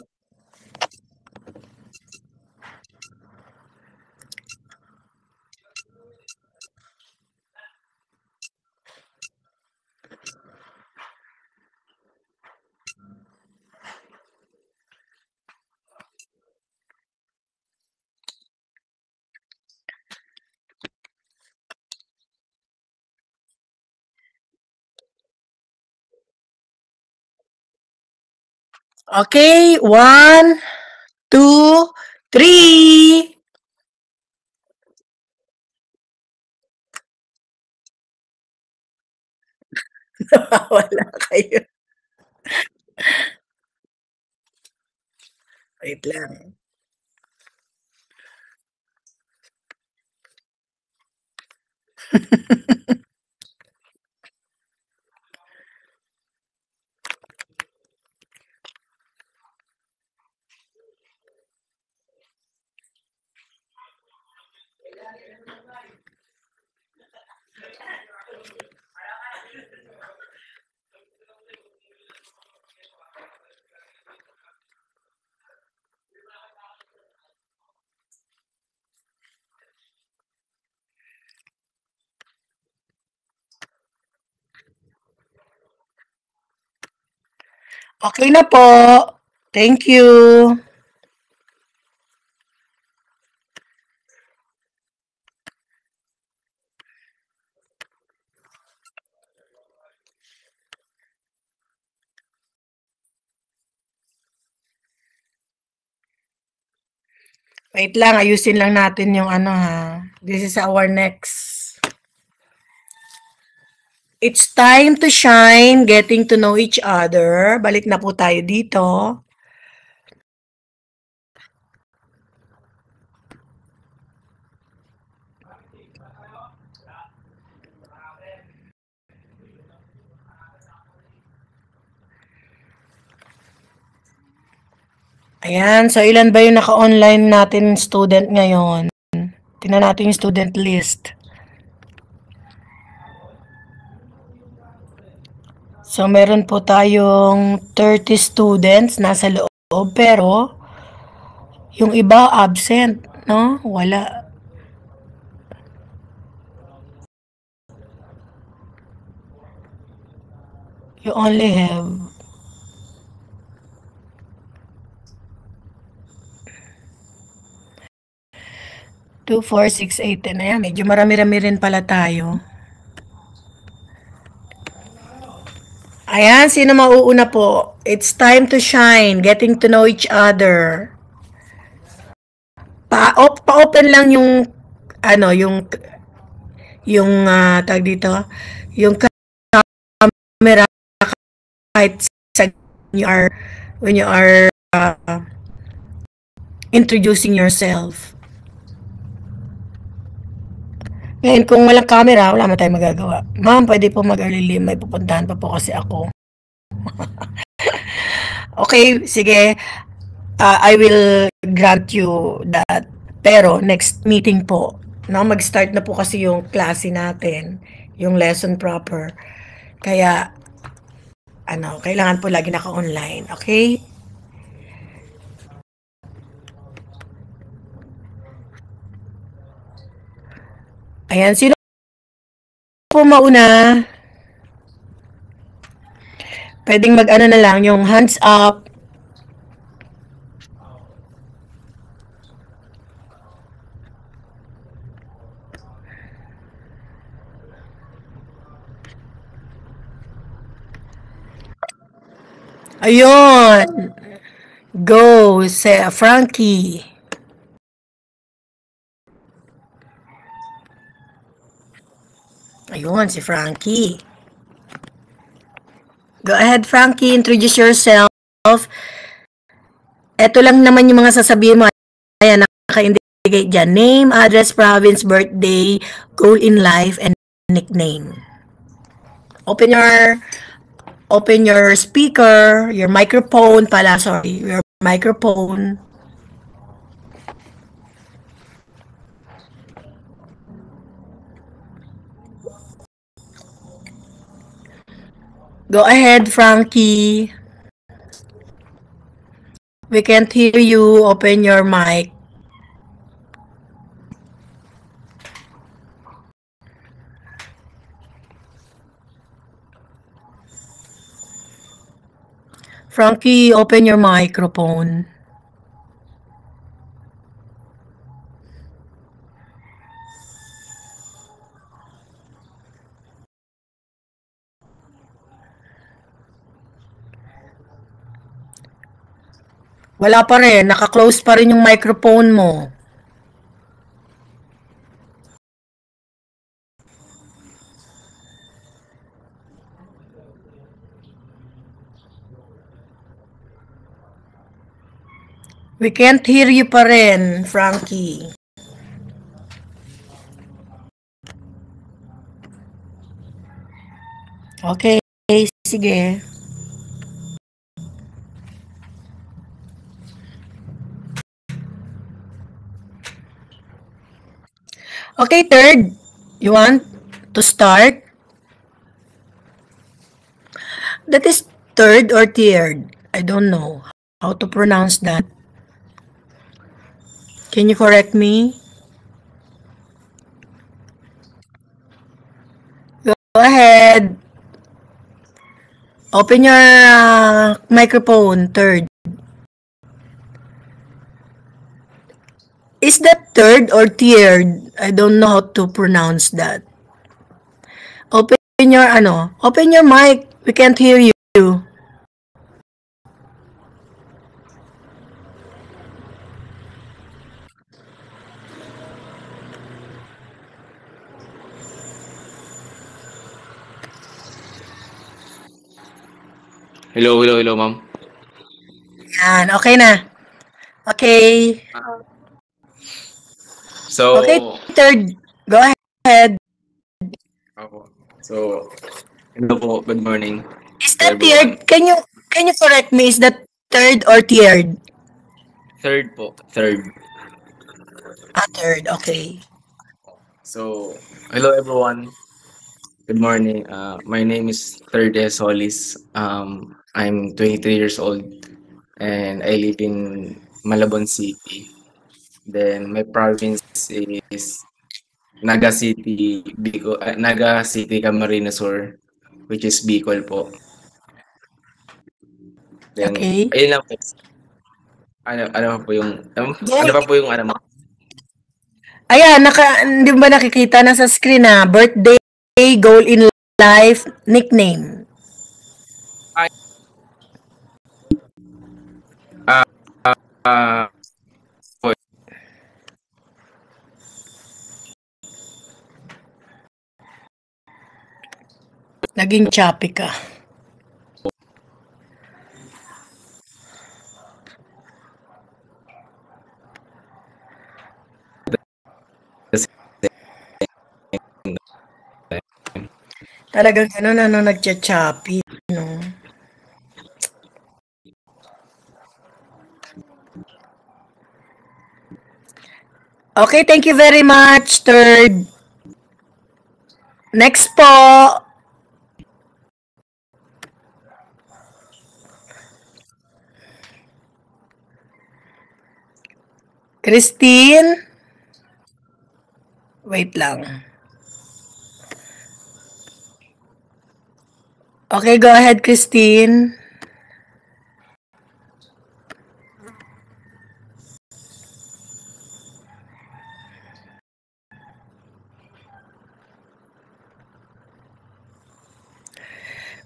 Okay, 1, 2, 3. Nawawala kayo. Wait lang. Okay na po. Thank you. Wait lang, ayusin lang natin yung ano ha. This is our next. It's time to shine, getting to know each other. Balik na po tayo dito. Ayan, so ilan ba yung naka-online natin student ngayon? Tingnan natin yung student list. So meron po tayong 30 students nasa loob, pero yung iba absent, no? Wala. You only have 2, 4, 6, 8, 10. Ayan, medyo marami-rami rin pala tayo. Ayan, sino mauuna po? It's time to shine, getting to know each other. Pa-open lang yung ano, yung tag dito, yung camera kahit sa when you are introducing yourself. Ngayon, kung walang camera, wala man tayong magagawa. Ma'am, pwede po mag-early, may pupuntahan pa po kasi ako. Okay, sige. I will grant you that. Pero, next meeting po, no, mag-start na po kasi yung klase natin, yung lesson proper. Kaya, ano, kailangan po lagi naka-online, okay? Ayan, sino po mauna? Pwedeng mag-ano na lang, yung hands up. Ayun. Go, say Frankie. Ayun, si Frankie. Go ahead, Frankie. Introduce yourself. Eto lang naman yung mga sasabihin mo. Ayan, naka-indicate dyan. Name, address, province, birthday, goal in life, and nickname. Open your speaker, your microphone pala, sorry, your microphone. Go ahead, Frankie. We can't hear you. Open your mic. Frankie, open your microphone. Wala pa rin. Naka-close pa rin yung microphone mo. We can't hear you pa rin, Frankie. Okay, sige. Okay, third. You want to start? That is third or tiered. I don't know how to pronounce that. Can you correct me? Go ahead. Open your microphone, third. Is that third or tiered? I don't know how to pronounce that. Open your mic. We can't hear you. Hello, ma'am. Yan, okay na. Okay. So, Okay, third. Go ahead. So, hello po. Good morning. Is that tiered? Can you correct me? Is that third or tiered? Third po. Third. Third. Okay. So, hello everyone. Good morning. My name is Third Solis. I'm 23 years old and I live in Malabon City. Then my province is Naga City, Camarines Sur, which is Bicol po. Then, Okay. ayun lang po. Ano pa po yung ano mo? Ayan, hindi ba nakikita na sa screen na birthday, goal in life, nickname. Naging choppy ka. Talagang nagcha-choppy, no? Okay, thank you very much, third. Next po. Christine? Wait lang. Okay, go ahead, Christine.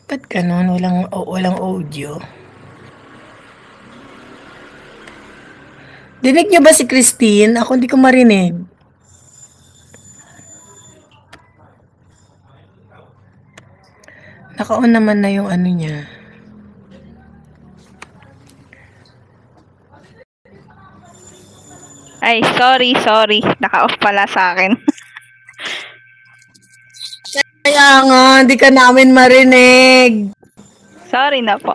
Ba't ganun? Walang audio. Dinig niyo ba si Christine? Ako hindi ko marinig. Naka-on naman na yung ano niya. Ay, sorry. Naka-off pala sa akin. Kaya nga, hindi ka namin marinig. Sorry na po.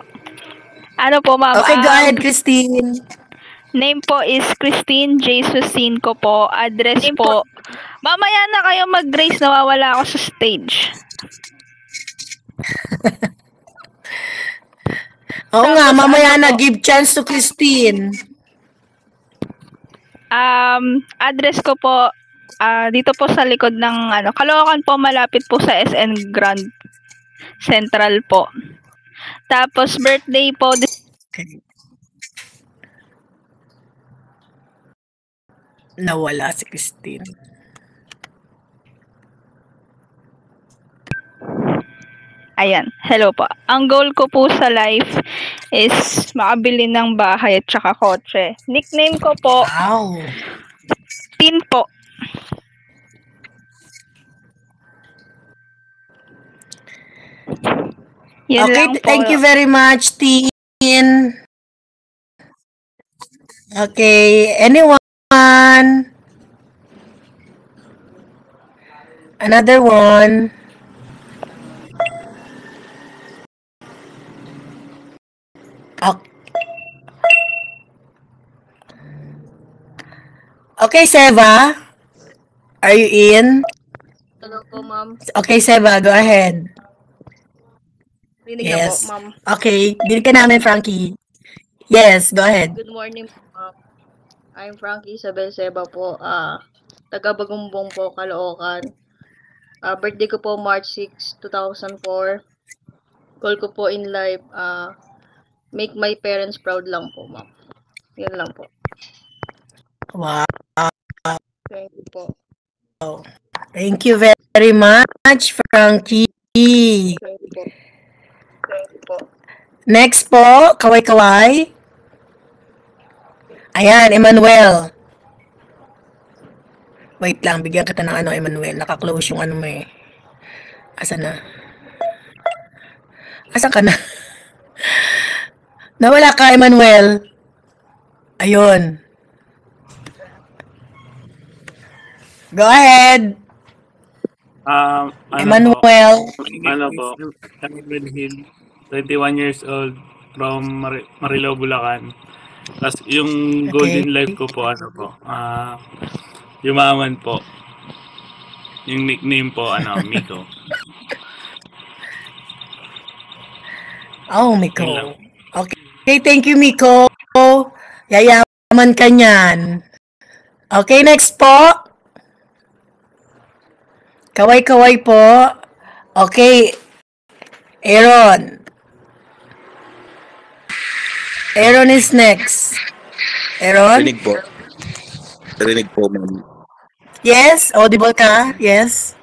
Ano po, ma'am? Okay, go ahead, Christine. Name po is Christine J. Susinco po. Address po. Mamaya na kayo mag-grace, nawawala ako sa stage. Oo nga, mamaya na give chance to Christine. Address ko po dito po sa likod ng Caloocan po, malapit po sa SN Grand Central po. Tapos birthday po Okay. Nawala si Christine. Ayan, hello po. Ang goal ko po sa life is makabili ng bahay at saka kotse. Nickname ko po, Wow. Tin po. Yan Okay, lang po. thank you very much, Tin. Okay, anyone? Another one? Okay, Seva? Are you in? Hello po, ma'am. Okay, Seva, go ahead. Rinig Yes. na po, ma'am. Okay, dinig ka namin, Frankie. Yes, go ahead. Good morning po, ma'am. I'm Frankie Isabel Seba po. Taga Bagumbong po, Caloocan. Birthday ko po March 6, 2004. Goal ko po in life, make my parents proud lang po, ma'am. Yan lang po. Wow. Thank you po. Thank you very much, Frankie. Thank you po. Thank you po. Next po, kaway-kaway. Ayan, Emmanuel. Wait lang, bigyan kita ng Emmanuel. Naka-close yung mo eh. Asan na? Asan ka na? Nawala ka, Emmanuel. Ayun. Go ahead, Emmanuel. Ano po? Cameron Hill, 21 years old, from Marilao, Bulacan. Tapos yung golden life ko po, yumaman po. Yung nickname po, Miko. Oh, Miko. Okay, thank you, Miko. Yayaman ka niyan. Okay, next po. Kaway-kaway po. Okay. Aaron. Aaron is next. Aaron? Rinig po, ma'am. Yes? Audible ka? Yes?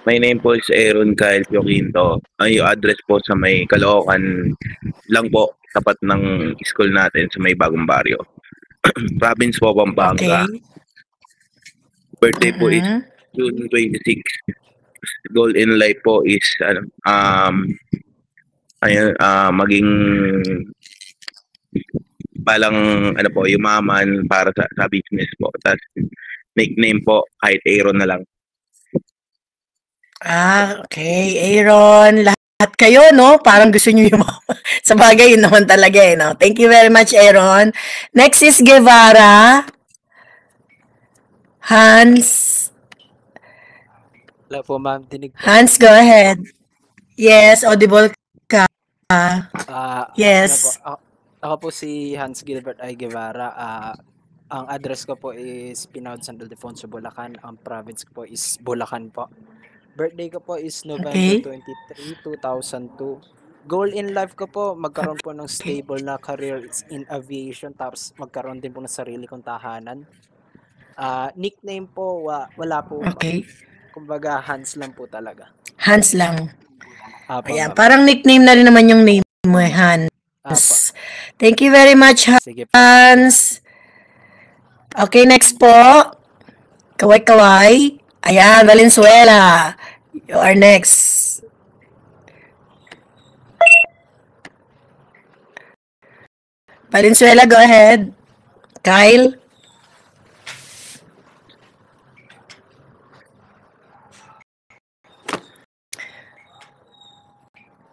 My name po is Aaron Kyle Pioquinto. Yung address po sa may Caloocan lang po, tapat ng school natin sa may Bagong Baryo. Province po, Pampanga. Okay. Birthday po is June 26. Goal in life po is maging palang yumaman para sa business po. Tapos nickname po kahit Aaron na lang. Okay. Aaron, lahat kayo, no? Parang gusto nyo yung sa bagay, yun naman talaga, no? Thank you very much, Aaron. Next is Guevara. Hans. Wala po, ma'am. Dinig po. Hans, go ahead. Yes, audible ka. Yes. Ano po? Ako po si Hans Gilbert I. Guevara. Ang address ko po is Pinaud, San Ildefonso, Bulacan. Ang province ko po is Bulacan po. Birthday ko po is November 23, 2002. Goal in life ko po, magkaroon po ng stable na career in aviation, tapos magkaroon din po ng sarili kong tahanan. Nickname po, wala po. Okay. Kumbaga, Hans lang po talaga. Hans lang. Apo, Ayan, ma'am. parang nickname na rin naman yung name mo, Hans. Apo. Thank you very much, Sige po. Hans. Okay, next po. Kaway-kaway. Ayan, Valenzuela. You are next. Valenzuela, go ahead. Kyle?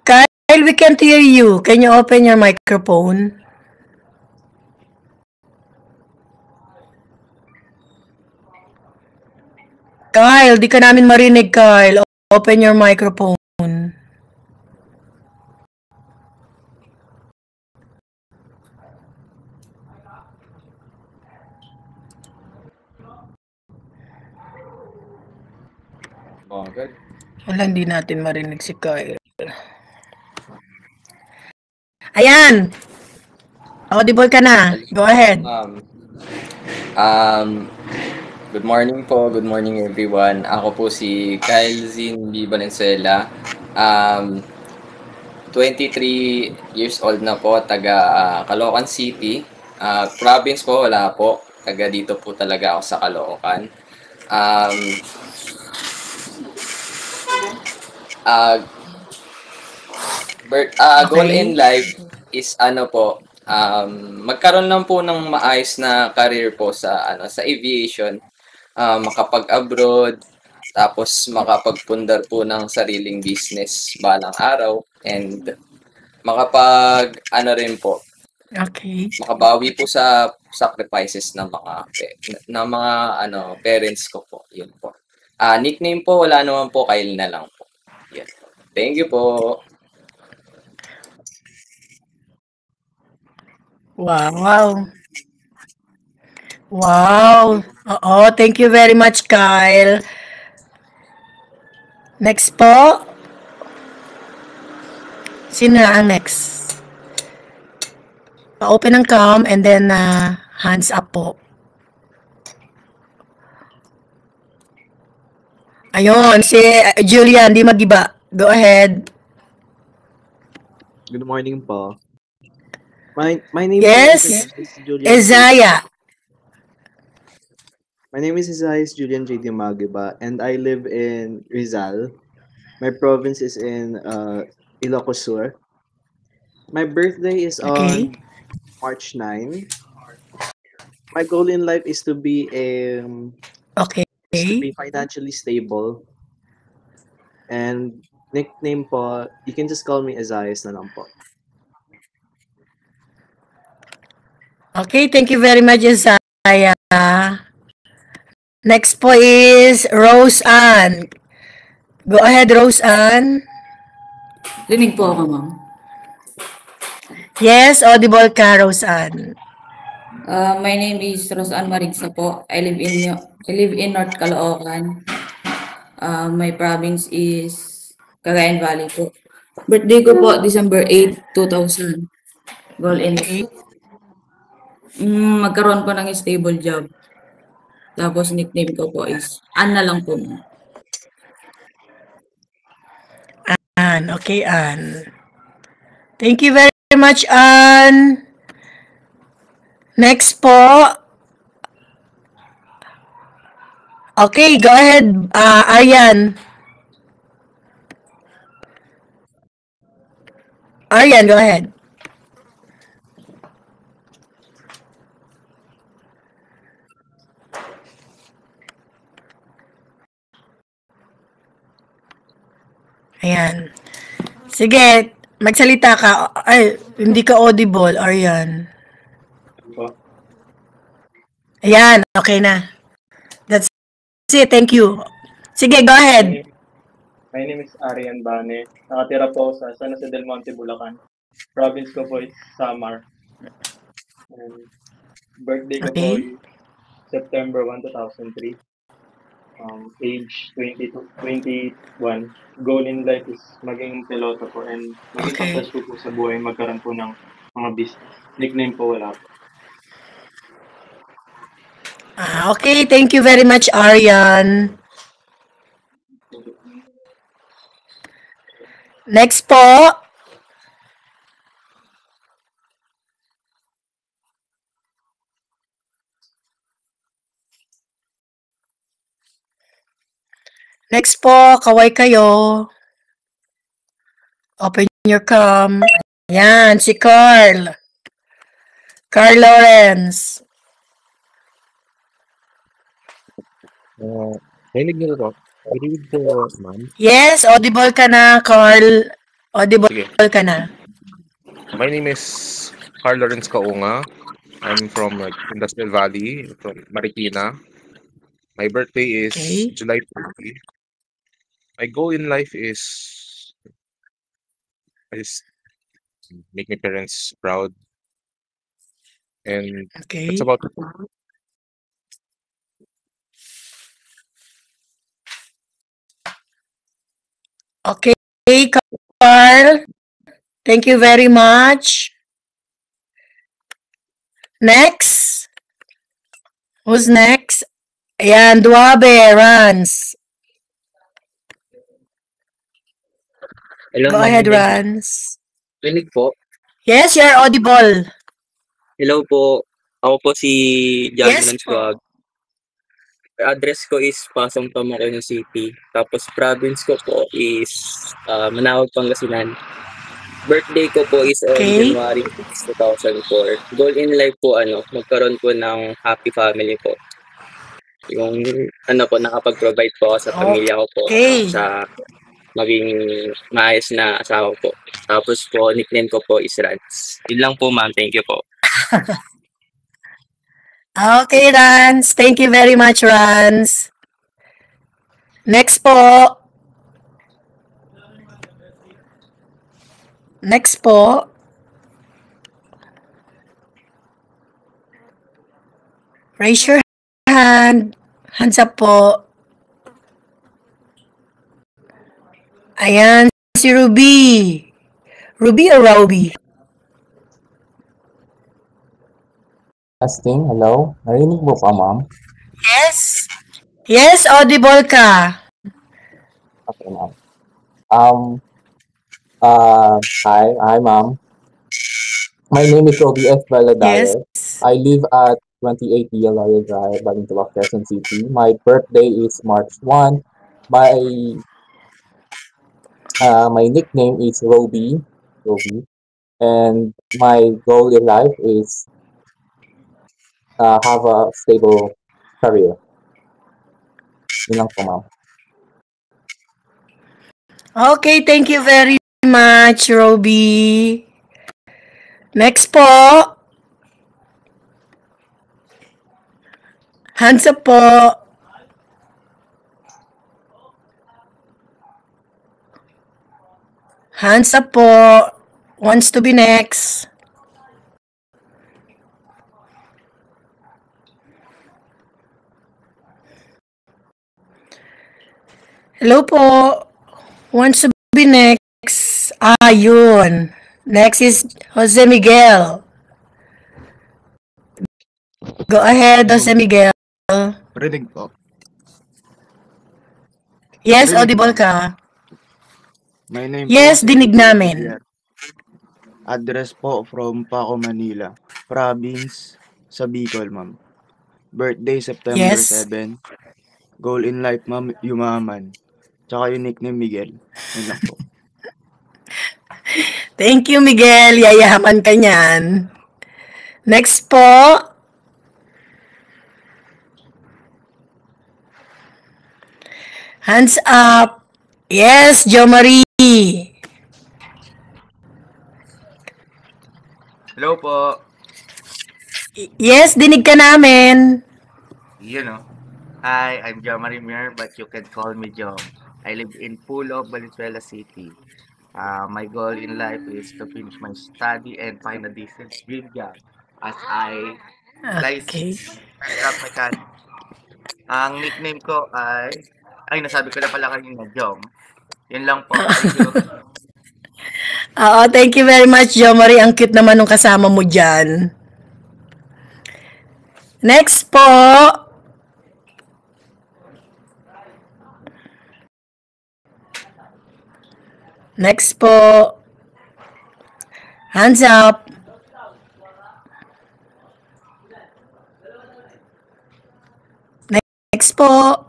Kyle, we can't hear you. Can you open your microphone? Kyle, di ka namin marinig, Kyle. Open your microphone. Bakit? Wala, hindi natin marinig si Kyle. Ayan! Audible ka na. Go ahead. Good morning po. Good morning everyone. Ako po si Kyle Zin B. Valenzuela. 23 years old na po. Taga Caloocan City. Province po, wala po. Taga dito po talaga ako sa Caloocan. Goal in life is ano po, magkaroon lang po ng maayos na career po sa aviation, makapag-abroad, tapos makapagpundar po ng sariling business balang araw, and rin po, Okay. makabawi po sa sacrifices ng mga parents ko po. Yun po. Nickname po, wala naman po, Kyle na lang po. Yan. Thank you po. Wow. Wow. Oo, thank you very much, Kyle. Next po. Sino na ang next? Pa-open ang cam and then hands up po. Ayun, si Julian, di magiba. Go ahead. Good morning po. My name Yes, is Julian. Isaiah. My name is Isaiah Julian J.D. Magiba, and I live in Rizal. My province is in Ilocos Sur. My birthday is Okay. on March 9. My goal in life is to be Okay. financially stable. And nickname po, you can just call me Isaiah na lang po. Okay, thank you very much, Isaiah. Next po is Rose Ann. Go ahead, Rose Ann. Rinig po ako, ma'am. Yes, audible ka, Rose Ann. My name is Roseanne Marigsa po. I live in North Caloocan. My province is Cagayan Valley po. Birthday ko po, December 8, 2000. Goal in Okay. magkaroon po ng stable job. Tapos nickname ko po is Ann na lang po. Ann. Okay, Ann. Thank you very much, Ann. Next po. Okay, go ahead, Aryan. Aryan, go ahead. Ayan. Sige, magsalita ka. Ay, hindi ka audible, Aryan. Ayan, okay na. That's it, thank you. Sige, go ahead. My name is Arian Bane. Nakatira po sa San Jose del Monte, Bulacan. Province ko po is Samar. And birthday ko po Okay. is September 1, 2003. Age 21. Goal in life is maging piloto po and maging Okay. successful po sa buhay, magkaroon po ng mga business. Nickname po wala po. Okay, thank you very much, Aryan. Next po. Next po, kaway kayo. Open your cam. Ayan, si Carl. Carl Lawrence. Narinig niyo to? Narinig po, ma'am? Yes, audible ka na, Carl. Audible Sige. ka na. My name is Carl Lawrence Kaunga. I'm from Industrial Valley, from Marikina. My birthday is July 30. My goal in life is make my parents proud. And that's about it. Okay, Carl. Thank you very much. Next. Who's next? Ayan, Duabe, Rans. Hello, Go ma'am. ahead, Rans. Rinig po. Yes, you're audible. Hello po. Ako po si John Yes Lanswag. Address ko is Pasong Pamaquino City. Tapos province ko po is Manawag, Pangasinan. Birthday ko po is on January 6, 2004. Goal in life po magkaroon po ng happy family po. Yung nakapag-provide po ako sa pamilya ko po sa maging maayos na asawa po. Tapos po, nickname ko po is Rans. Yun lang po, ma'am. Thank you po. Okay, Rans. Thank you very much, Rans. Next po. Next po. Raise your hand. Hands up po. Ayan, si Ruby. Ruby or Roby? Testing, hello? Narinig mo pa, ma'am? Yes. Yes, audible ka. Okay, ma'am. Hi, ma'am. My name is Roby S. Valadares. I live at 28 Yalayo Drive, Balintawak, Quezon City. My birthday is March 1. My nickname is Roby. And my goal in life is have a stable career. Yun lang po, ma'am. Okay, thank you very much, Roby. Next po. Hands up po. Hands up po. Wants to be next. Hello po. Wants to be next. Yun. Next is Jose Miguel. Go ahead, Jose Miguel. Rinig po. Yes, Rinig audible po. ka. My name Yes, po, dinig namin. Address po from Paco, Manila. Province sa Bicol, ma'am. Birthday September 7. Goal in life, ma'am, yumaman. Tsaka yung nickname Miguel. Yun lang po. Thank you, Miguel. Yayaman ka niyan. Next po. Hands up. Yes, Jo Marie. Hello po. Yes, dinig ka namin. Hi, I'm Jom Marimier, but you can call me Jom. I live in Pulo, Valenzuela City. My goal in life is to finish my study and find a decent dream job as I licensed aircraft mechanic. Ang nickname ko nasabi ko na pala kanina, Jom. Yun lang po. Thank you. Thank you very much, Jo Marie. Ang cute naman nung kasama mo dyan. Next po. Next po. Hands up. Next po.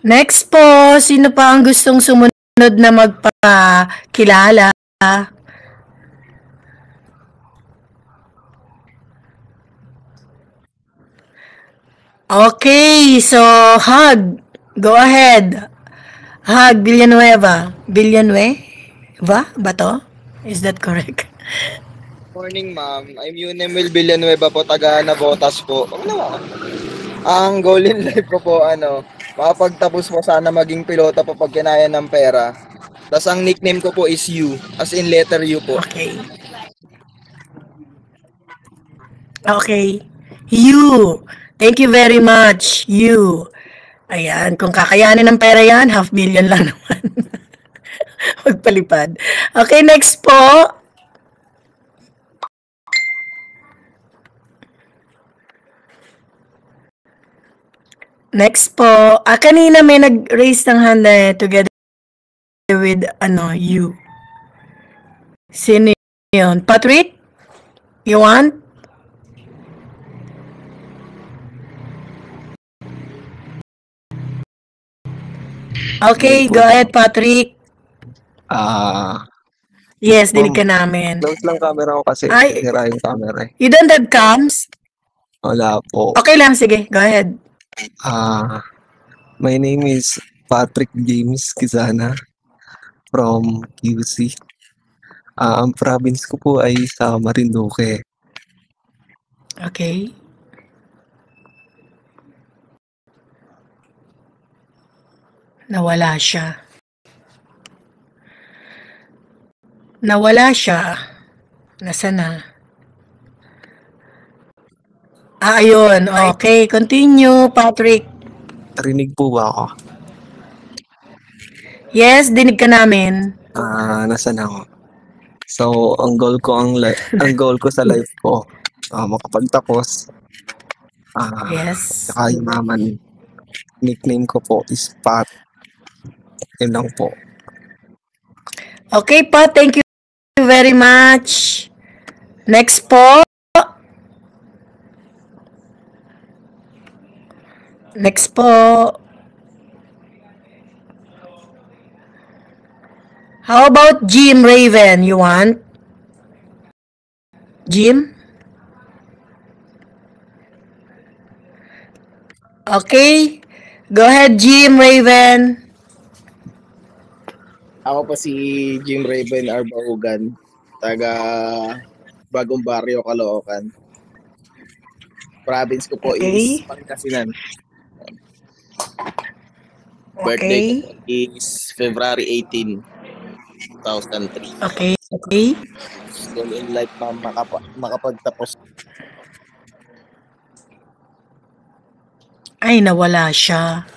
Next po, sino pa ang gustong sumunod na magpakilala? Okay, so Hug, go ahead. Hug Villanueva. Villanueva ba to? Is that correct? Morning, ma'am. I'm Yunemil Villanueva po, taga Navotas po. Ang goal in life ko po, makapagtapos po sana maging pilota po pag kinaya ng pera. Tapos ang nickname ko po is U, as in letter U po. Okay. Okay. You. Thank you very much. You. Ayan, kung kakayanin ng pera yan, 500 million lang naman. Magpalipad. Okay, next po. Next po. Kanina may nag-raise ng hand together with, you. Sino yun? Patrick? You want? Okay, go ahead, Patrick. Yes, dinig ka namin. Close lang camera ko kasi. Sira yung camera eh. You don't have cams? Wala po. Okay lang, sige. Go ahead. My name is Patrick James Quizana from QC. Ang province ko po ay sa Marinduque. Okay. Nawala siya. Nasaan na? Ayun. Okay, continue, Patrick. Rinig po ba ako? Yes, dinig ka namin. Nasaan ako? So, ang goal ko sa life ko, makapagtapos. Yes. Saka yumaman. Nickname ko po is Pat. Yun lang po. Okay, Pat. Thank you very much. Next po. How about Jim Raven? You want? Jim? Okay. Go ahead, Jim Raven. Ako po si Jim Raven Arbaugan, taga Bagong Barrio, Caloocan. Province ko po is Pangasinan. Birthday ko is February 18, 2003. Okay. Goal in life na makapagtapos. Ay, nawala siya.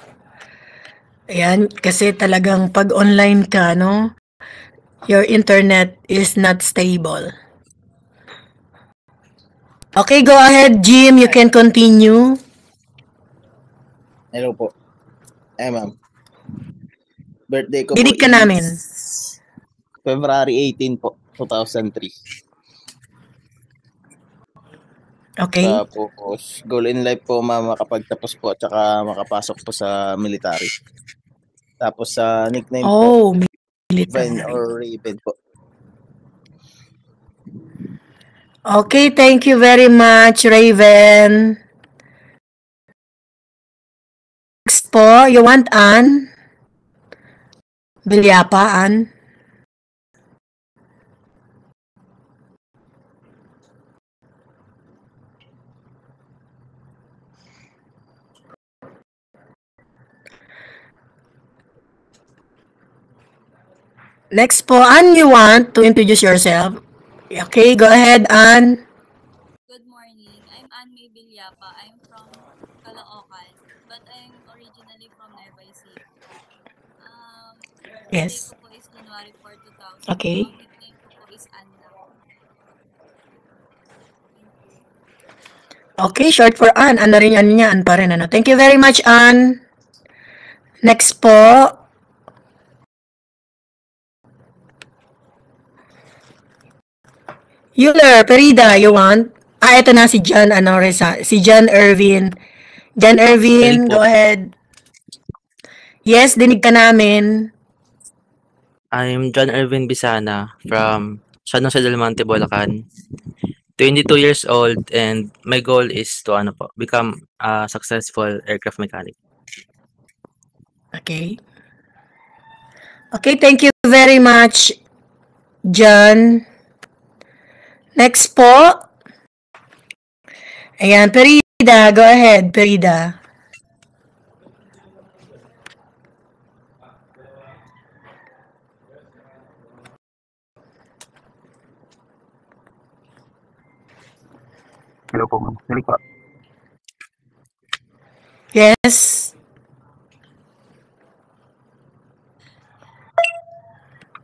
Ayan, kasi talagang pag online ka, your internet is not stable. Okay, go ahead, Jim. You can continue. Hello po. Ma'am. Birthday ko Dinig po ka namin. February 18 po, 2003. Okay. Tapos, goal in life po, makapagtapos po at saka makapasok po sa military. Tapos sa nickname po, military. Raven po. Okay, thank you very much, Raven. Next po, you want Ann? Bilyapa, Ann? Next po, Ann, you want to introduce yourself? Okay, go ahead, Ann. Good morning. I'm Ann May Bilyapa. I'm from Caloocan, but I'm originally from Nueva Ecija. Yes. Birthday ko po is January 4, 2000. Okay. Ang nickname ko po is Anna. Okay, short for Ann. Ano rin yan niya? Ann pa rin. Thank you very much, Ann. Next po. Euler, Perida, you want? Ito na si John, si John Irvin. John Irvin, go ahead. Yes, dinig ka namin. I'm John Ervin Bisana from San Jose del Monte, Bulacan. 22 years old and my goal is to become a successful aircraft mechanic. Okay. Okay, thank you very much, John. Next po. Ayan, Perida. Go ahead, Perida. Hello po, ma'am. Sorry po. Yes.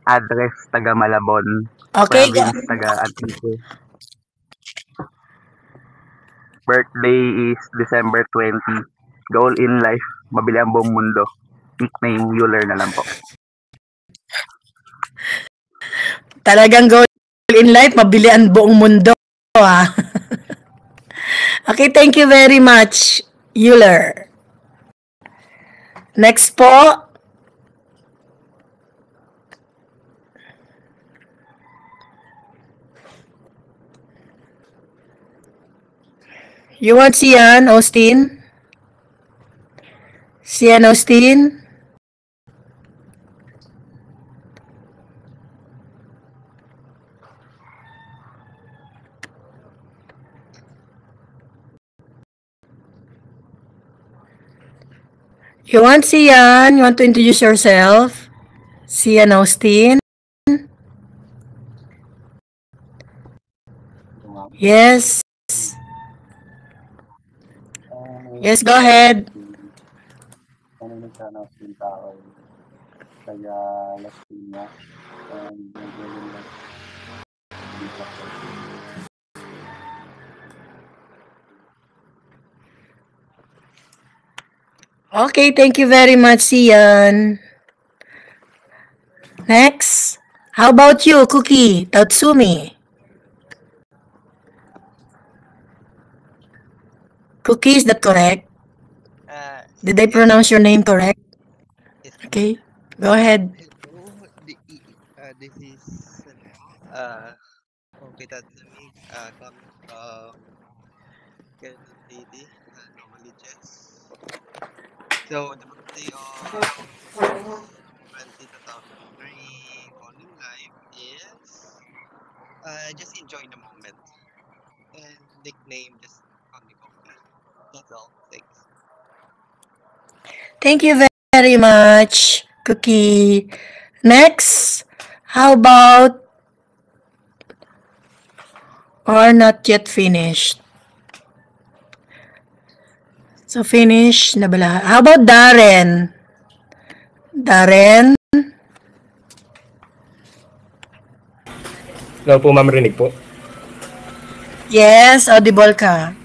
Address, taga Malabon. Okay. Province, taga Antique. Birthday is December 20. Goal in life, mabili ang buong mundo. Nickname, Euler na lang po. Talagang goal in life, mabili ang buong mundo. Okay, thank you very much, Euler. Next po. You want Sian, Austin? Sian, Austin? You want Sian? You want to introduce yourself? Sian, Austin? Yes. Yes, go ahead. Ano na sana yung tao kaya Las Piñas and Okay, thank you very much, Sian. Next. How about you, Cookie Tatsumi? Cookie, is that correct? Did I pronounce your name correct? Okay, go ahead. This is Cookie Tatsumi coming from Quezon City, normally Chess. So, the birthday of 2023 morning life is just enjoy the moment. And nickname just Cookie. That's all. Thanks. Thank you very much, Cookie. Next, how about or not yet finished? So, finish na bala. How about Darren? Darren? Hello po, ma'am. Rinig po. Yes, audible ka.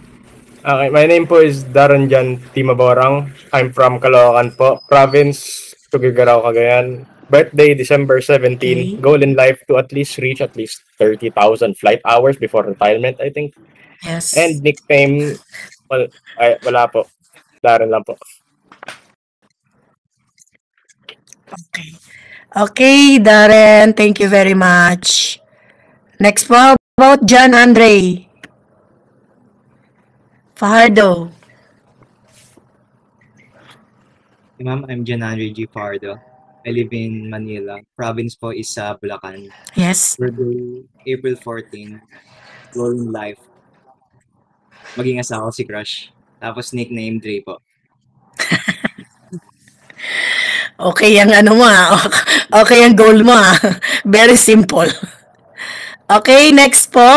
Okay, my name po is Darren Jan Timaborang. I'm from Caloocan po. Province, Tuguegarao, Cagayan. Birthday, December 17. Okay. Goal in life to at least reach at least 30,000 flight hours before retirement, I think. Yes. And nickname, well, wala po. Darren lang po. Okay, Darren. Thank you very much. Next po, how about John Andre? Fajardo. Hey, ma'am, I'm John Andre G. Pardo. I live in Manila. Province po is Bulacan. Yes. Birthday, April 14. Goal in life. Maging asawa si Crush. Tapos nickname Dre po. Okay ang ano mo Okay ang goal mo Very simple. Okay, next po.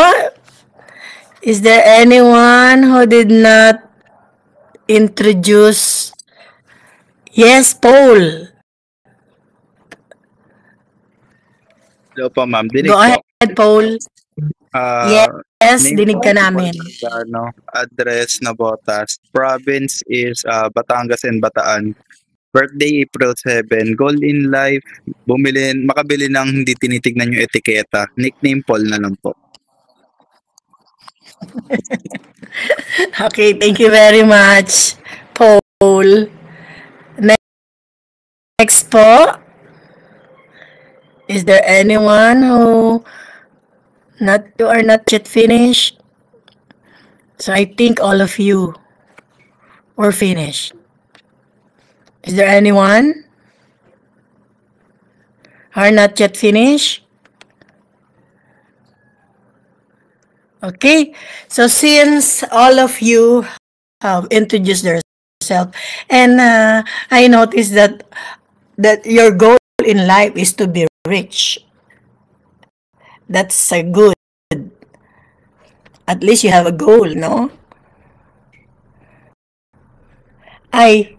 Is there anyone who did not introduce? Yes, Paul. Hello po, ma'am. Dinig Go po. ahead, Paul. Yes, Name dinig ka namin. Address na Botas. Province is Batangas and Bataan. Birthday April 7. Goal in life, makabili ng hindi tinitignan yung etiketa. Nickname Paul na lang po. Okay, thank you very much, Paul. Next po, is there anyone who you are not yet finished? So I think all of you were finished. Is there anyone who are not yet finished? Okay, so since all of you have introduced yourself, and I noticed that your goal in life is to be rich. That's good. At least you have a goal, no? Ayan,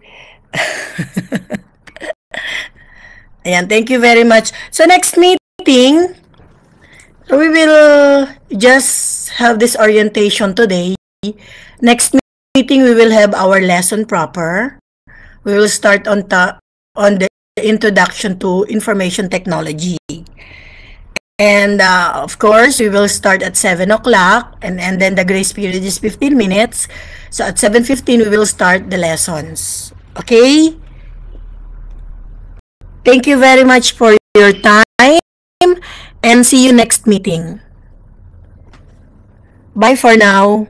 thank you very much. So next meeting, we will just have this orientation today. Next meeting, we will have our lesson proper. We will start on the introduction to information technology. And of course, we will start at 7 o'clock, and then the grace period is 15 minutes. So at 7:15, we will start the lessons. Okay? Thank you very much for your time, and see you next meeting. Bye for now.